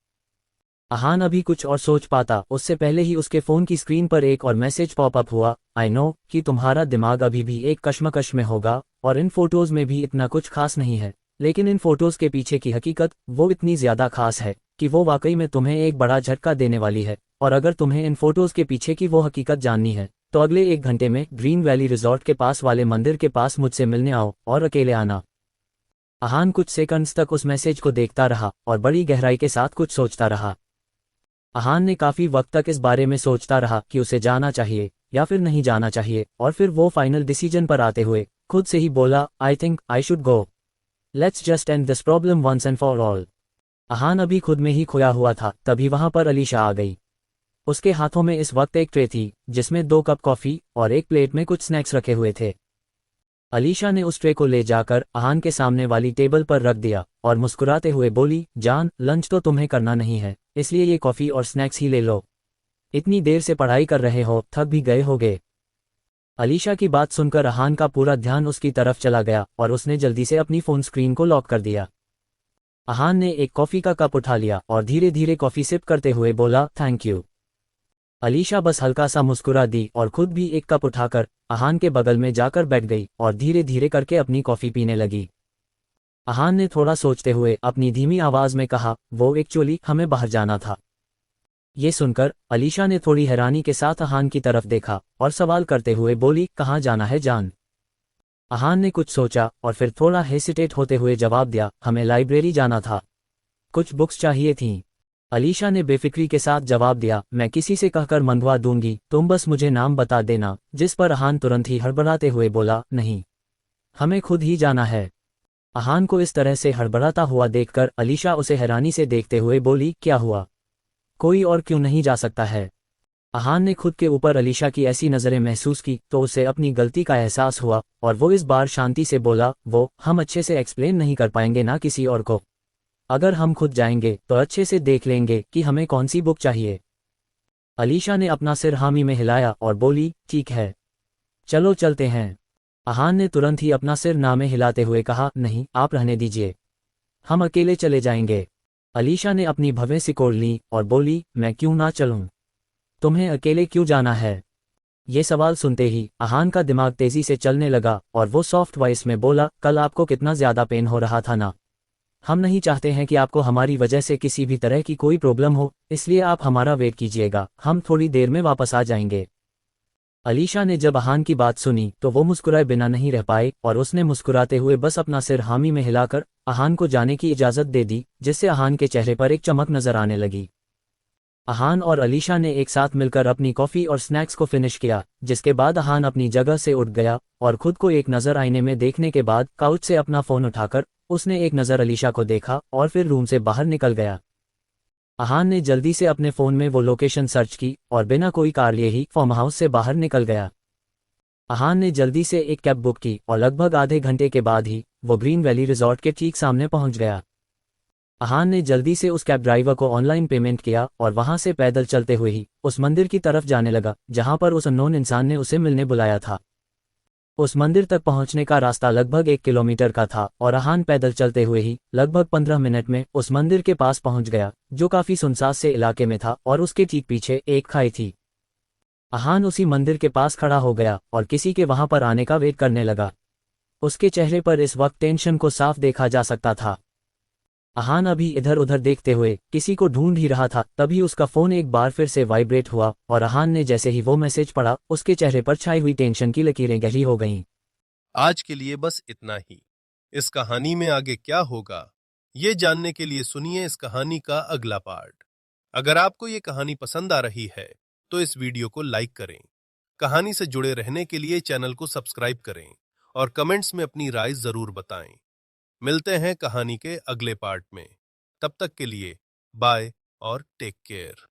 अहान अभी कुछ और सोच पाता उससे पहले ही उसके फोन की स्क्रीन पर एक और मैसेज पॉपअप हुआ। आई नो कि तुम्हारा दिमाग अभी भी एक कश्मकश में होगा और इन फोटोज में भी इतना कुछ खास नहीं है, लेकिन इन फोटोज के पीछे की हकीकत वो इतनी ज्यादा खास है कि वो वाकई में तुम्हें एक बड़ा झटका देने वाली है। और अगर तुम्हें इन फोटोज के पीछे की वो हकीकत जाननी है तो अगले 1 घंटे में ग्रीन वैली रिजॉर्ट के पास वाले मंदिर के पास मुझसे मिलने आओ और अकेले आना। अहान कुछ सेकंड्स तक उस मैसेज को देखता रहा और बड़ी गहराई के साथ कुछ सोचता रहा। अहान ने काफी वक्त तक इस बारे में सोचता रहा कि उसे जाना चाहिए या फिर नहीं जाना चाहिए और फिर वो फाइनल डिसीजन पर आते हुए खुद से ही बोला, I think I should go. Let's just end this problem once and for all. Ahan अभी खुद में ही खोया हुआ था तभी वहां पर अलीशा आ गई। उसके हाथों में इस वक्त एक ट्रे थी जिसमें 2 कप कॉफी और एक प्लेट में कुछ स्नैक्स रखे हुए थे। अलीशा ने उस ट्रे को ले जाकर अहान के सामने वाली टेबल पर रख दिया और मुस्कुराते हुए बोली, जान लंच तो तुम्हें करना नहीं है, इसलिए ये कॉफी और स्नैक्स ही ले लो। इतनी देर से पढ़ाई कर रहे हो, थक भी गए होगे। अलीशा की बात सुनकर अहान का पूरा ध्यान उसकी तरफ चला गया और उसने जल्दी से अपनी फोन स्क्रीन को लॉक कर दिया। अहान ने एक कॉफी का कप उठा लिया और धीरे धीरे कॉफी सिप करते हुए बोला, थैंक यू। अलीशा बस हल्का सा मुस्कुरा दी और खुद भी एक कप उठाकर अहान के बगल में जाकर बैठ गई और धीरे धीरे करके अपनी कॉफी पीने लगी। अहान ने थोड़ा सोचते हुए अपनी धीमी आवाज में कहा, वो एक्चुअली हमें बाहर जाना था। ये सुनकर अलीशा ने थोड़ी हैरानी के साथ अहान की तरफ देखा और सवाल करते हुए बोली, कहाँ जाना है जान? अहान ने कुछ सोचा और फिर थोड़ा हेसिटेट होते हुए जवाब दिया, हमें लाइब्रेरी जाना था, कुछ बुक्स चाहिए थीं। अलीशा ने बेफिक्री के साथ जवाब दिया, मैं किसी से कहकर मंगवा दूंगी, तुम बस मुझे नाम बता देना। जिस पर अहान तुरंत ही हड़बड़ाते हुए बोला, नहीं, हमें खुद ही जाना है। अहान को इस तरह से हड़बड़ाता हुआ देखकर अलीशा उसे हैरानी से देखते हुए बोली, क्या हुआ, कोई और क्यों नहीं जा सकता है? अहान ने खुद के ऊपर अलीशा की ऐसी नज़रें महसूस की तो उसे अपनी गलती का एहसास हुआ और वो इस बार शांति से बोला, वो हम अच्छे से एक्सप्लेन नहीं कर पाएंगे ना किसी और को। अगर हम खुद जाएंगे तो अच्छे से देख लेंगे कि हमें कौन सी बुक चाहिए। अलीशा ने अपना सिर हामी में हिलाया और बोली, ठीक है, चलो चलते हैं। अहान ने तुरंत ही अपना सिर ना में हिलाते हुए कहा, नहीं, आप रहने दीजिए, हम अकेले चले जाएंगे। अलीशा ने अपनी भवें सिकोड़ ली और बोली, मैं क्यों ना चलूं? तुम्हें अकेले क्यों जाना है? ये सवाल सुनते ही अहान का दिमाग तेजी से चलने लगा और वो सॉफ्ट वॉइस में बोला, कल आपको कितना ज्यादा पेन हो रहा था ना? हम नहीं चाहते हैं कि आपको हमारी वजह से किसी भी तरह की कोई प्रॉब्लम हो, इसलिए आप हमारा वेट कीजिएगा, हम थोड़ी देर में वापस आ जाएंगे। अलीशा ने जब अहान की बात सुनी तो वो मुस्कुराए बिना नहीं रह पाए और उसने मुस्कुराते हुए बस अपना सिर हामी में हिलाकर अहान को जाने की इजाजत दे दी, जिससे अहान के चेहरे पर एक चमक नजर आने लगी। अहान और अलीशा ने एक साथ मिलकर अपनी कॉफी और स्नैक्स को फिनिश किया, जिसके बाद अहान अपनी जगह से उठ गया और खुद को एक नज़र आईने में देखने के बाद काउच से अपना फोन उठाकर उसने एक नज़र अलीशा को देखा और फिर रूम से बाहर निकल गया। अहान ने जल्दी से अपने फ़ोन में वो लोकेशन सर्च की और बिना कोई कार लिए ही फार्म हाउस से बाहर निकल गया। अहान ने जल्दी से एक कैब बुक की और लगभग आधे घंटे के बाद ही वो ग्रीन वैली रिजॉर्ट के ठीक सामने पहुंच गया। अहान ने जल्दी से उस कैब ड्राइवर को ऑनलाइन पेमेंट किया और वहां से पैदल चलते हुए ही उस मंदिर की तरफ जाने लगा जहां पर उस अननोन इंसान ने उसे मिलने बुलाया था। उस मंदिर तक पहुंचने का रास्ता लगभग 1 किलोमीटर का था और अहान पैदल चलते हुए ही लगभग 15 मिनट में उस मंदिर के पास पहुंच गया, जो काफी सुनसान से इलाके में था और उसके ठीक पीछे एक खाई थी। अहान उसी मंदिर के पास खड़ा हो गया और किसी के वहां पर आने का वेट करने लगा। उसके चेहरे पर इस वक्त टेंशन को साफ देखा जा सकता था। अहान अभी इधर उधर देखते हुए किसी को ढूंढ ही रहा था, तभी उसका फोन एक बार फिर से वाइब्रेट हुआ और अहान ने जैसे ही वो मैसेज पढ़ा उसके चेहरे पर छाई हुई टेंशन की लकीरें गहरी हो गईं। आज के लिए बस इतना ही। इस कहानी में आगे क्या होगा, ये जानने के लिए सुनिए इस कहानी का अगला पार्ट। अगर आपको ये कहानी पसंद आ रही है तो इस वीडियो को लाइक करें। कहानी से जुड़े रहने के लिए चैनल को सब्सक्राइब करें और कमेंट्स में अपनी राय जरूर बताएं। मिलते हैं कहानी के अगले पार्ट में। तब तक के लिए बाय और टेक केयर।